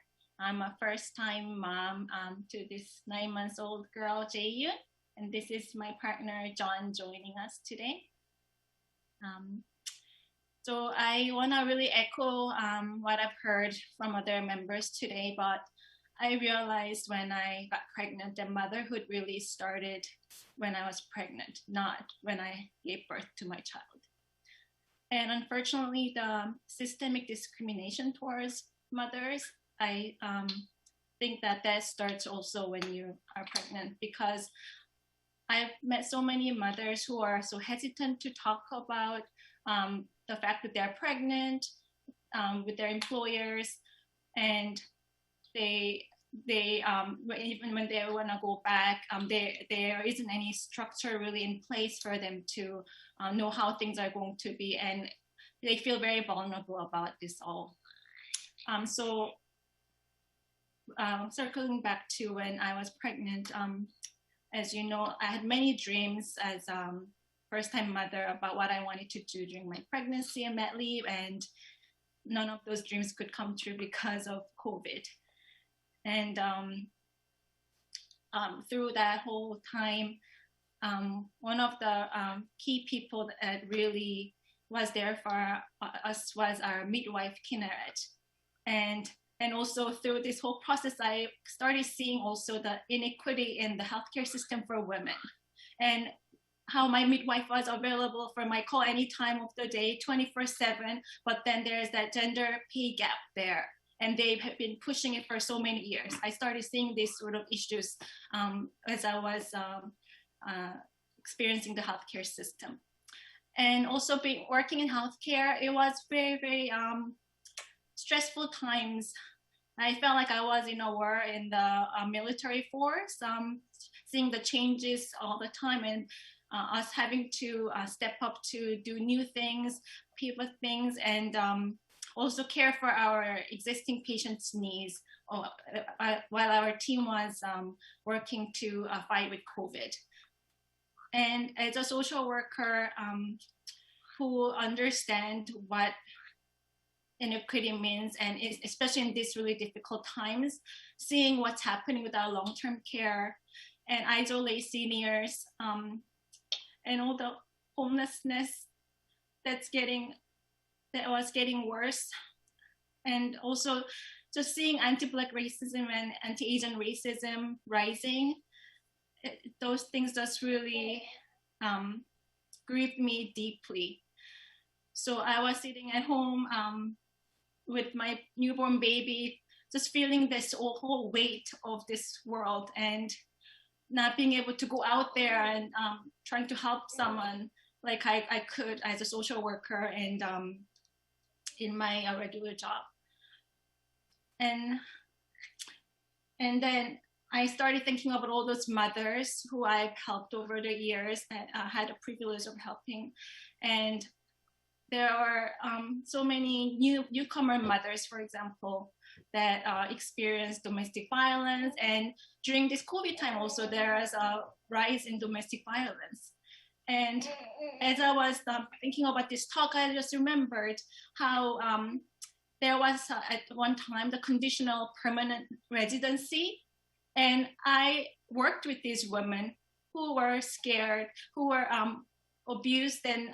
I'm a first-time mom to this 9-month-old girl, Jae-yoon, and this is my partner, John, joining us today. So I want to really echo what I've heard from other members today, but I realized when I got pregnant that motherhood really started when I was pregnant, not when I gave birth to my child. And unfortunately, the systemic discrimination towards mothers, I think that starts also when you are pregnant, because I've met so many mothers who are so hesitant to talk about the fact that they're pregnant with their employers, and they even when they want to go back, there isn't any structure really in place for them to know how things are going to be, and they feel very vulnerable about this all. So circling back to when I was pregnant, as you know, I had many dreams as first-time mother about what I wanted to do during my pregnancy and mat leave, and none of those dreams could come true because of COVID. And through that whole time, one of the key people that really was there for us was our midwife, Kinneret. And also through this whole process, I started seeing also the inequity in the healthcare system for women, and how my midwife was available for my call any time of the day, 24/7, but then there's that gender pay gap there. And they have been pushing it for so many years. I started seeing these sort of issues as I was experiencing the healthcare system. And also working in healthcare, it was very, very stressful times I felt like I was in a war in the military force, seeing the changes all the time, and us having to step up to do new things, pivot things, and also care for our existing patients' needs while our team was working to fight with COVID. And as a social worker who understands what inequity means, and especially in these really difficult times, seeing what's happening with our long-term care and isolated seniors, and all the homelessness that was getting worse, and also just seeing anti-Black racism and anti-Asian racism rising, those things just really grieved me deeply. So I was sitting at home with my newborn baby, just feeling this whole weight of this world and not being able to go out there and trying to help someone like I could as a social worker and in my regular job. And then I started thinking about all those mothers who I've helped over the years that had the privilege of helping. And there are so many newcomer mothers, for example, that experience domestic violence. And during this COVID time also, there is a rise in domestic violence. And as I was thinking about this talk, I just remembered how there was at one time the conditional permanent residency. And I worked with these women who were scared, who were abused and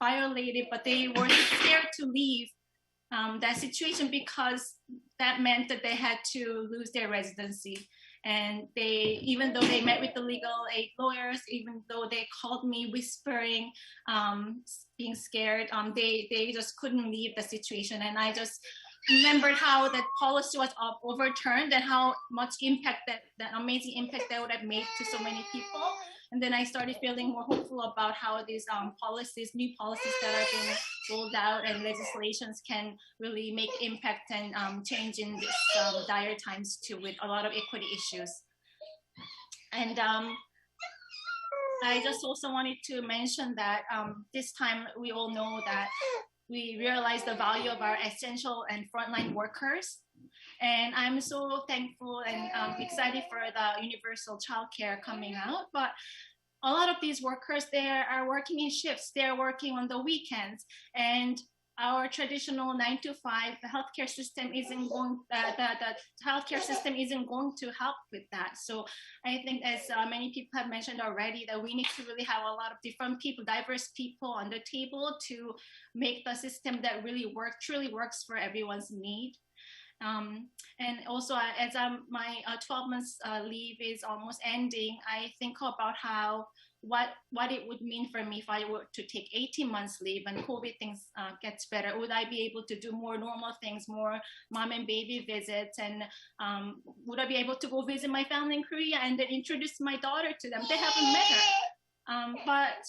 violated, but they were scared to leave that situation because that meant that they had to lose their residency. And they, even though they met with the legal aid lawyers, even though they called me whispering, being scared, they just couldn't leave the situation. And I just remembered how that policy was overturned and how much impact that amazing impact that would have made to so many people. And then I started feeling more hopeful about how these policies, new policies that are being rolled out and legislations can really make impact and change in this dire times too, with a lot of equity issues. And I just also wanted to mention that this time we all know that we realize the value of our essential and frontline workers. And I'm so thankful and excited for the universal childcare coming out. But a lot of these workers, they are working in shifts. They're working on the weekends. And our traditional 9 to 5, the healthcare system isn't going, the healthcare system isn't going to help with that. So I think, as many people have mentioned already, that we need to really have a lot of different people, diverse people on the table to make the system that really truly works for everyone's need. And also, as my 12 months leave is almost ending, I think about how what it would mean for me if I were to take 18 months leave and COVID things gets better. Would I be able to do more normal things, more mom and baby visits? And would I be able to go visit my family in Korea and then introduce my daughter to them? They haven't met her. But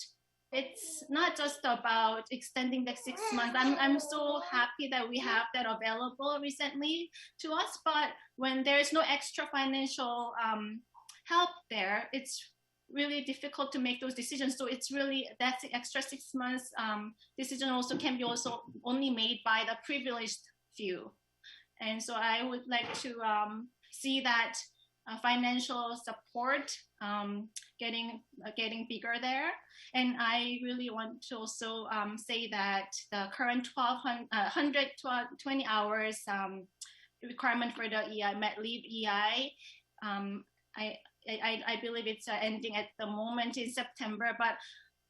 it's not just about extending the 6 months. I'm so happy that we have that available recently to us. But when there's no extra financial help there, it's really difficult to make those decisions. So it's really, that's the extra 6 months decision also can be also only made by the privileged few. And so I would like to see that financial support getting bigger there. And I really want to also say that the current 120 hours requirement for the EI, Met Leave EI, I believe it's ending at the moment in September, but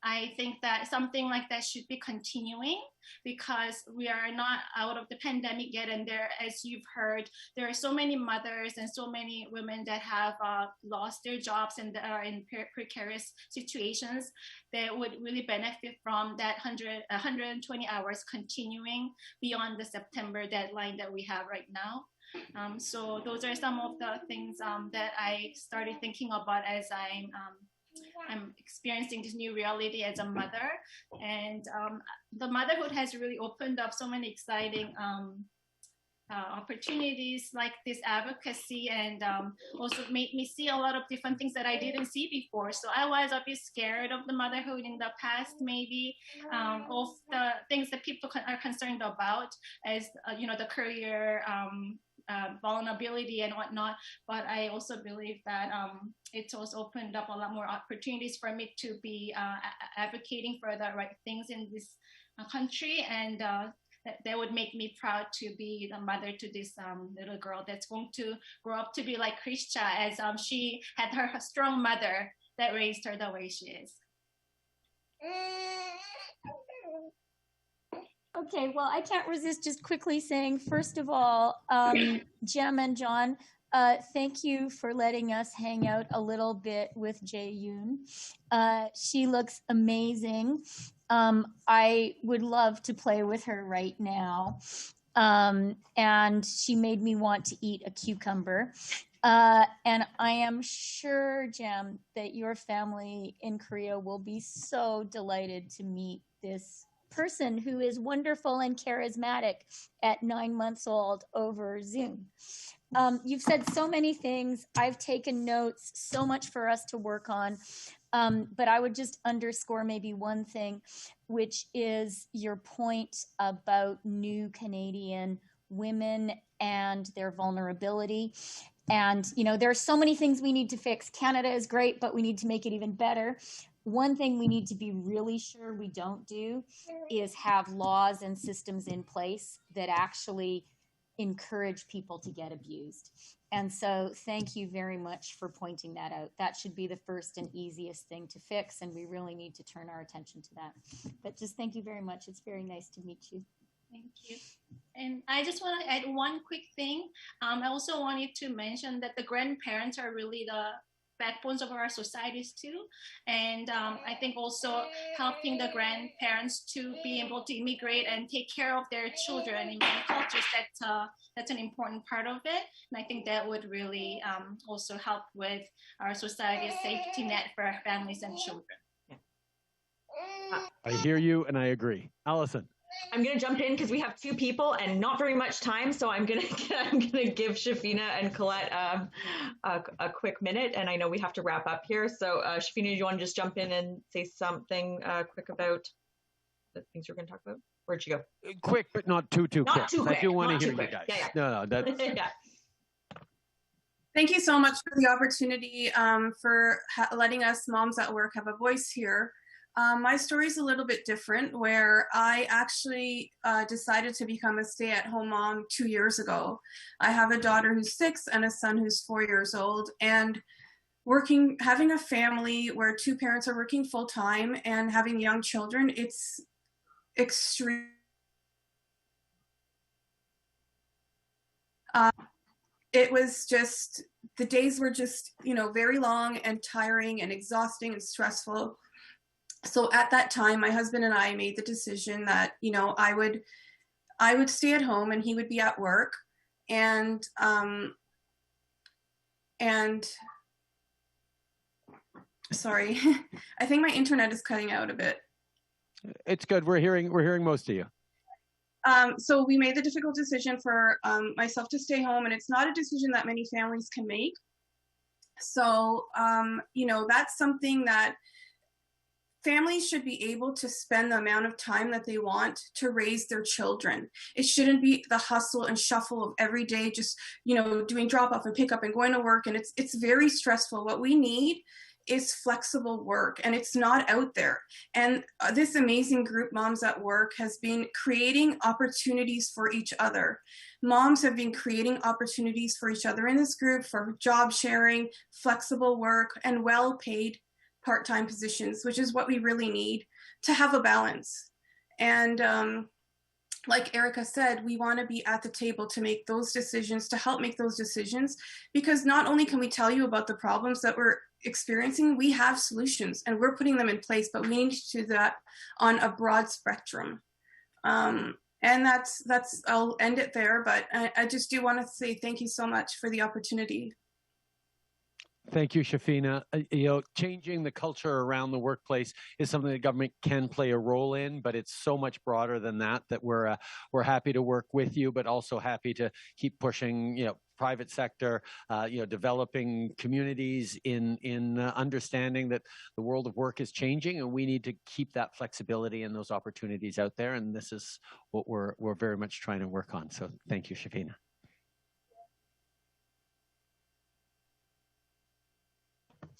I think that something like that should be continuing because we are not out of the pandemic yet. And there, as you've heard, there are so many mothers and so many women that have lost their jobs and that are in precarious situations that would really benefit from that 120 hours continuing beyond the September deadline that we have right now. So those are some of the things that I started thinking about as I'm experiencing this new reality as a mother. And the motherhood has really opened up so many exciting opportunities like this advocacy, and also made me see a lot of different things that I didn't see before. So I was a bit scared of the motherhood in the past, maybe of the things that people are concerned about, as the career vulnerability and whatnot. But I also believe that it's also opened up a lot more opportunities for me to be advocating for the right things in this country, and that would make me proud to be the mother to this little girl that's going to grow up to be like Chrystia, as she had her strong mother that raised her the way she is. Okay, well, I can't resist just quickly saying, first of all, Jem and John, thank you for letting us hang out a little bit with Jae-yoon. She looks amazing. I would love to play with her right now. And she made me want to eat a cucumber. And I am sure, Jem, that your family in Korea will be so delighted to meet this person who is wonderful and charismatic at 9 months old over Zoom. You've said so many things. I've taken notes, so much for us to work on. But I would just underscore maybe one thing, which is your point about new Canadian women and their vulnerability. And, there are so many things we need to fix. Canada is great, but we need to make it even better. One thing we need to be really sure we don't do is have laws and systems in place that actually encourage people to get abused. And so thank you very much for pointing that out. That should be the first and easiest thing to fix, and we really need to turn our attention to that. But just thank you very much. It's very nice to meet you. Thank you. And I just want to add one quick thing. I also wanted to mention that the grandparents are really the backbones of our societies too. And I think also helping the grandparents to be able to immigrate and take care of their children in many cultures, that's an important part of it. And I think that would really also help with our society's safety net for our families and children. I hear you and I agree. Allison. I'm going to jump in because we have two people and not very much time. So I'm going to give Shafina and Colette a quick minute. And I know we have to wrap up here. So Shafina, do you want to just jump in and say something quick about the things you're going to talk about? Where'd you go? Quick, but not too quick. Not too quick. I do want Not to too hear you quick. guys. Yeah. No, that's... Yeah. Thank you so much for the opportunity, for letting us moms at work have a voice here. My story is a little bit different, where I actually decided to become a stay-at-home mom 2 years ago. I have a daughter who's 6 and a son who's 4 years old, and having a family where two parents are working full-time and having young children, it's extreme. It was just, the days were just, very long and tiring and exhausting and stressful. So at that time, my husband and I made the decision that, I would stay at home and he would be at work. And sorry, I think my internet is cutting out a bit. It's good. We're hearing most of you. So we made the difficult decision for myself to stay home, and it's not a decision that many families can make. So, that's something that families should be able to spend the amount of time that they want to raise their children. It shouldn't be the hustle and shuffle of every day, just, doing drop off and pick up and going to work. And it's very stressful. What we need is flexible work, and it's not out there. And this amazing group, Moms at Work, has been creating opportunities for each other. Moms have been creating opportunities for each other in this group for job sharing, flexible work, and well-paid part-time positions, which is what we really need to have a balance. And like Erica said, we want to be at the table to make those decisions, to help make those decisions, because not only can we tell you about the problems that we're experiencing, we have solutions and we're putting them in place, but we need to do that on a broad spectrum. And that's I'll end it there, but I just do want to say thank you so much for the opportunity. Thank you, Shafina. Changing the culture around the workplace is something that government can play a role in, but it's so much broader than that. That we're happy to work with you, but also happy to keep pushing. Private sector, developing communities in understanding that the world of work is changing, and we need to keep that flexibility and those opportunities out there. And this is what we're very much trying to work on. So thank you, Shafina.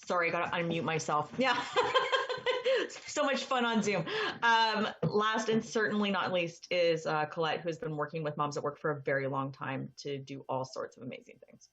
Sorry, I got to unmute myself. Yeah. So much fun on Zoom. Last and certainly not least is Colette, who's been working with Moms at Work for a very long time to do all sorts of amazing things.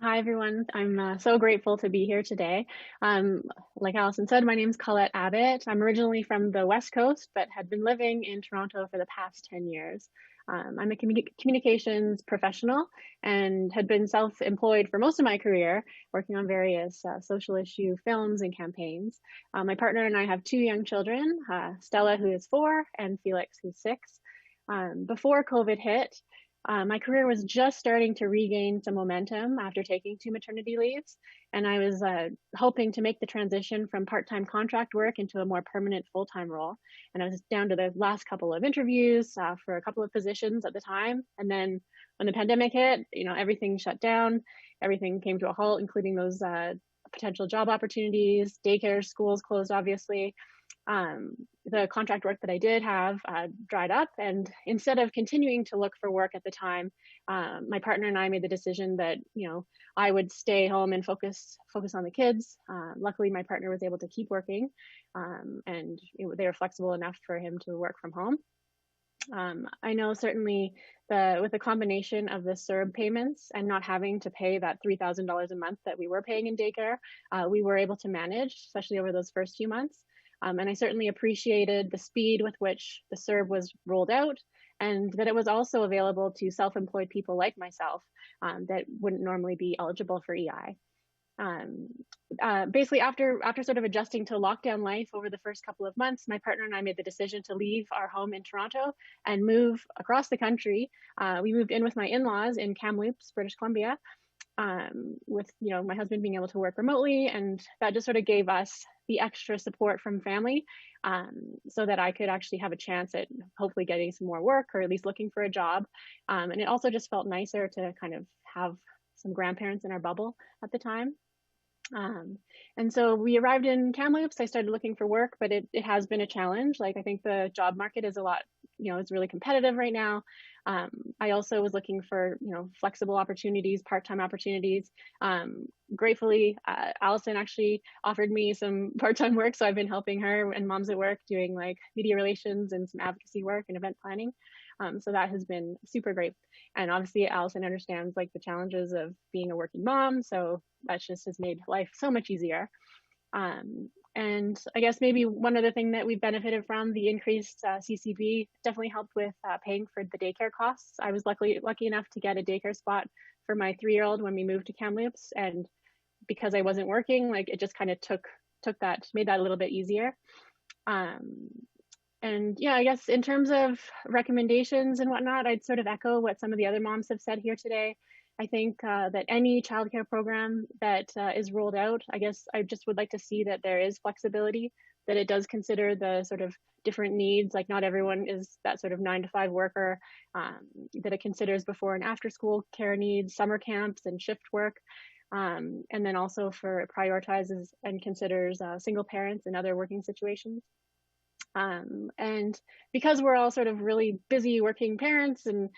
Hi, everyone. I'm so grateful to be here today. Like Allison said, my name is Colette Abbott. I'm originally from the West Coast, but had been living in Toronto for the past 10 years. I'm a communications professional and had been self-employed for most of my career, working on various social issue films and campaigns. My partner and I have 2 young children, Stella, who is 4, and Felix, who's 6. Before COVID hit, my career was just starting to regain some momentum after taking 2 maternity leaves, and I was hoping to make the transition from part-time contract work into a more permanent full-time role. And I was down to the last couple of interviews for a couple of positions at the time. And then when the pandemic hit, everything shut down, everything came to a halt, including those potential job opportunities, daycare, schools closed, obviously. The contract work that I did have dried up, and instead of continuing to look for work at the time, my partner and I made the decision that I would stay home and focus on the kids. Luckily, my partner was able to keep working, and they were flexible enough for him to work from home. I know certainly with the combination of the CERB payments and not having to pay that $3,000 a month that we were paying in daycare, we were able to manage, especially over those first few months. And I certainly appreciated the speed with which the CERB was rolled out, and that it was also available to self-employed people like myself that wouldn't normally be eligible for EI. Basically, after sort of adjusting to lockdown life over the first couple of months, my partner and I made the decision to leave our home in Toronto and move across the country. We moved in with my in-laws in Kamloops, British Columbia, with my husband being able to work remotely, and that just sort of gave us the extra support from family, so that I could actually have a chance at hopefully getting some more work, or at least looking for a job. And it also just felt nicer to kind of have some grandparents in our bubble at the time. And so we arrived in Kamloops. I started looking for work, but it has been a challenge. Like, I think the job market is a lot, it's really competitive right now. I also was looking for, flexible opportunities, part-time opportunities. Gratefully, Allison actually offered me some part-time work. So I've been helping her and Moms at Work doing like media relations and some advocacy work and event planning. So that has been super great. And obviously Allison understands like the challenges of being a working mom. So that just has made life so much easier. And I guess maybe one other thing that we've benefited from, the increased CCB definitely helped with paying for the daycare costs. I was lucky enough to get a daycare spot for my 3-year-old when we moved to Kamloops. And because I wasn't working, like it just kind of made that a little bit easier. And yeah, I guess in terms of recommendations and whatnot, I'd sort of echo what some of the other moms have said here today. I think that any childcare program that is rolled out, I guess I just would like to see that there is flexibility, that it does consider the sort of different needs. Like not everyone is that sort of 9-to-5 worker, that it considers before and after school care needs, summer camps and shift work. And then also prioritizes and considers single parents and other working situations. And because we're all sort of really busy working parents, and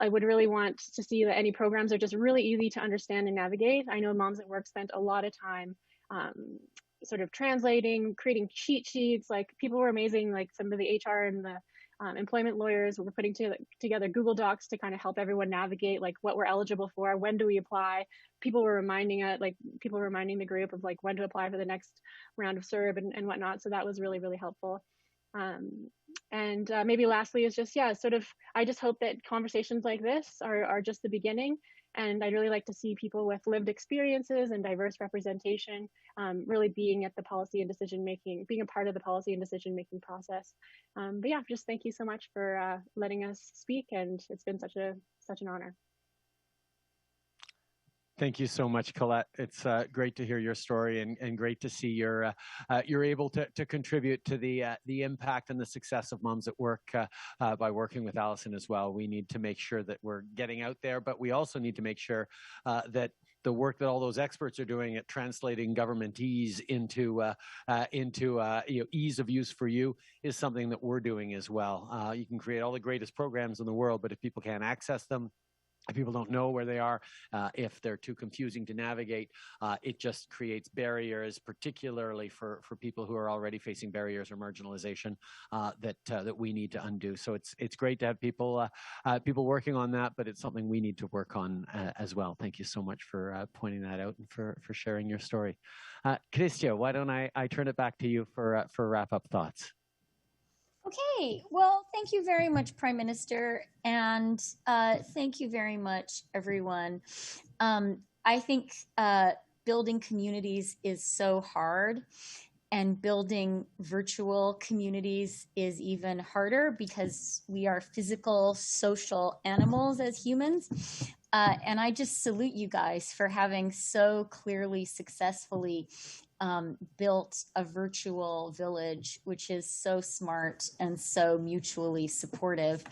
I would really want to see that any programs are just really easy to understand and navigate. I know Moms at Work spent a lot of time sort of translating, creating cheat sheets. Like people were amazing, like some of the HR and the employment lawyers were putting together Google Docs to kind of help everyone navigate like what we're eligible for, when do we apply. People were reminding the group of like when to apply for the next round of CERB and whatnot. So that was really, really helpful. And maybe lastly is just, I just hope that conversations like this are just the beginning. And I'd really like to see people with lived experiences and diverse representation really being at the policy and decision-making, being a part of the policy and decision-making process. But yeah, just thank you so much for letting us speak. And it's been such an honor. Thank you so much, Colette. It's great to hear your story and great to see you're able to contribute to the impact and the success of Moms at Work by working with Allison as well. We need to make sure that we're getting out there, but we also need to make sure that the work that all those experts are doing at translating governmentese into ease of use for you is something that we're doing as well. You can create all the greatest programs in the world, but if people can't access them, if people don't know where they are, if they're too confusing to navigate, it just creates barriers, particularly for people who are already facing barriers or marginalization that we need to undo. So it's great to have people working on that, but it's something we need to work on as well. Thank you so much for pointing that out and for sharing your story. Chrystia, why don't I turn it back to you for wrap-up thoughts? Okay, well, thank you very much, Prime Minister, and thank you very much, everyone. I think building communities is so hard, and building virtual communities is even harder because we are physical, social animals as humans. And I just salute you guys for having so clearly, successfully built a virtual village, which is so smart and so mutually supportive.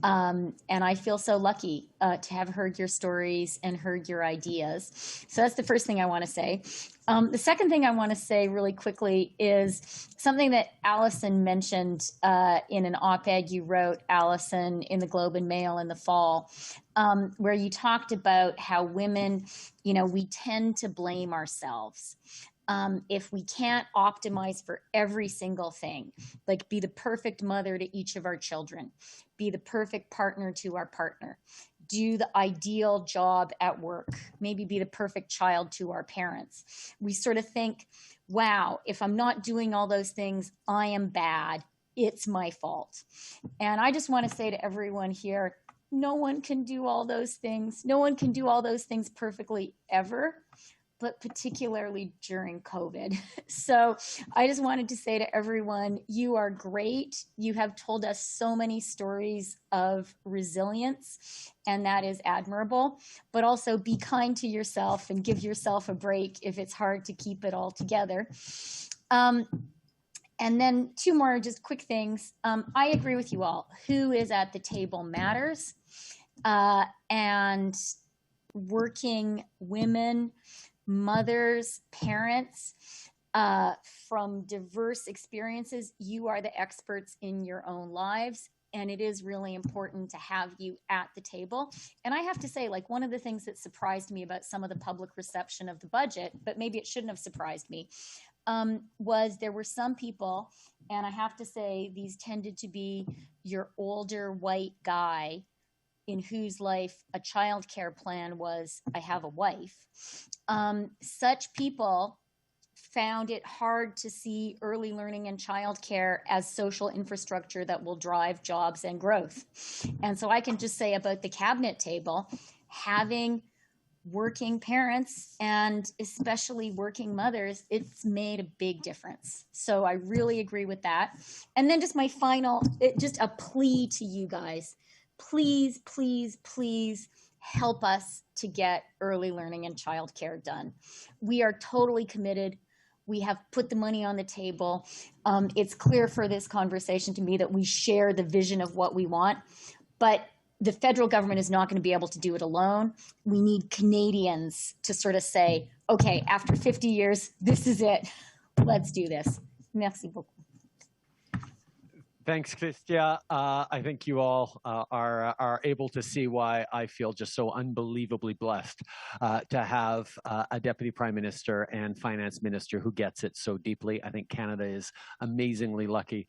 And I feel so lucky to have heard your stories and heard your ideas. So that's the first thing I want to say. The second thing I want to say really quickly is something that Allison mentioned in an op-ed you wrote, Allison, in the Globe and Mail in the fall, where you talked about how women, we tend to blame ourselves. If we can't optimize for every single thing, like be the perfect mother to each of our children, be the perfect partner to our partner, do the ideal job at work, maybe be the perfect child to our parents. We sort of think, wow, if I'm not doing all those things, I am bad. It's my fault. And I just want to say to everyone here, no one can do all those things. No one can do all those things perfectly ever, but particularly during COVID. So I just wanted to say to everyone, you are great. You have told us so many stories of resilience, and that is admirable, but also be kind to yourself and give yourself a break if it's hard to keep it all together. And then two more just quick things. I agree with you all. Who is at the table matters. And working women, mothers, parents, from diverse experiences, you are the experts in your own lives. And it is really important to have you at the table. And I have to say, like, one of the things that surprised me about some of the public reception of the budget, but maybe it shouldn't have surprised me, was there were some people, and I have to say these tended to be your older white guy in whose life a child care plan was, I have a wife. Such people found it hard to see early learning and childcare as social infrastructure that will drive jobs and growth. And so I can just say about the cabinet table, having working parents and especially working mothers, it's made a big difference. So I really agree with that. And then just my final, just a plea to you guys. Please, please, please help us to get early learning and childcare done. We are totally committed. We have put the money on the table. It's clear for this conversation to me that we share the vision of what we want, but the federal government is not going to be able to do it alone. We need Canadians to sort of say, okay, after 50 years, this is it. Let's do this. Merci beaucoup. Thanks, Chrystia. I think you all are able to see why I feel just so unbelievably blessed to have a Deputy Prime Minister and Finance Minister who gets it so deeply. I think Canada is amazingly lucky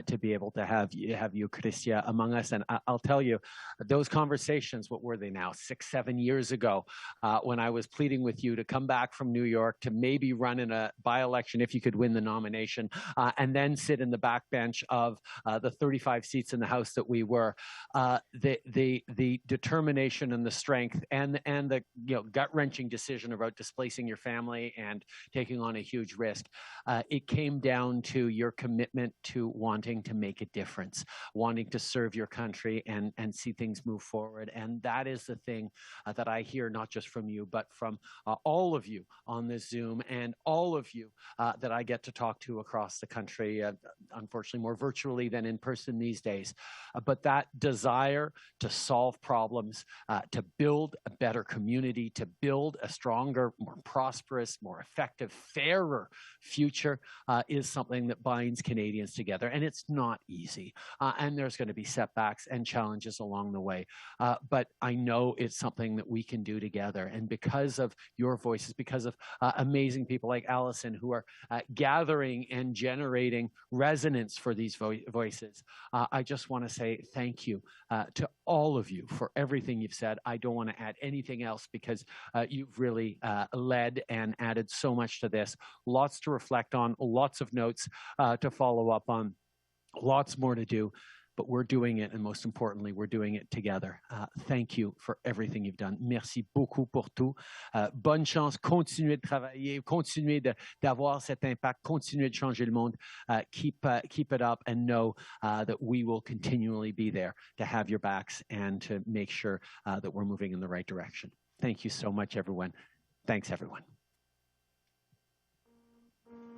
to be able to have you, Chrystia, among us. And I'll tell you, those conversations, what were they now, 6-7 years ago, when I was pleading with you to come back from New York to maybe run in a by-election if you could win the nomination, and then sit in the backbench of the 35 seats in the House that we were, the determination and the strength and the gut-wrenching decision about displacing your family and taking on a huge risk, it came down to your commitment to wanting to make a difference, wanting to serve your country and see things move forward. And that is the thing that I hear not just from you, but from all of you on this Zoom and all of you that I get to talk to across the country, unfortunately more virtually than in person these days. But that desire to solve problems, to build a better community, to build a stronger, more prosperous, more effective, fairer future is something that binds Canadians together. And it's not easy. And there's going to be setbacks and challenges along the way. But I know it's something that we can do together. And because of your voices, because of amazing people like Allison who are gathering and generating resonance for these voices, I just want to say thank you to all of you for everything you've said. I don't want to add anything else because you've really led and added so much to this. Lots to reflect on, lots of notes to follow up on, lots more to do. But we're doing it, and most importantly, we're doing it together. Thank you for everything you've done. Merci beaucoup pour tout. Bonne chance, continuez de travailler, continuez d'avoir cet impact, continuez de changer le monde. Keep it up and know that we will continually be there to have your backs and to make sure that we're moving in the right direction. Thank you so much, everyone. Thanks, everyone.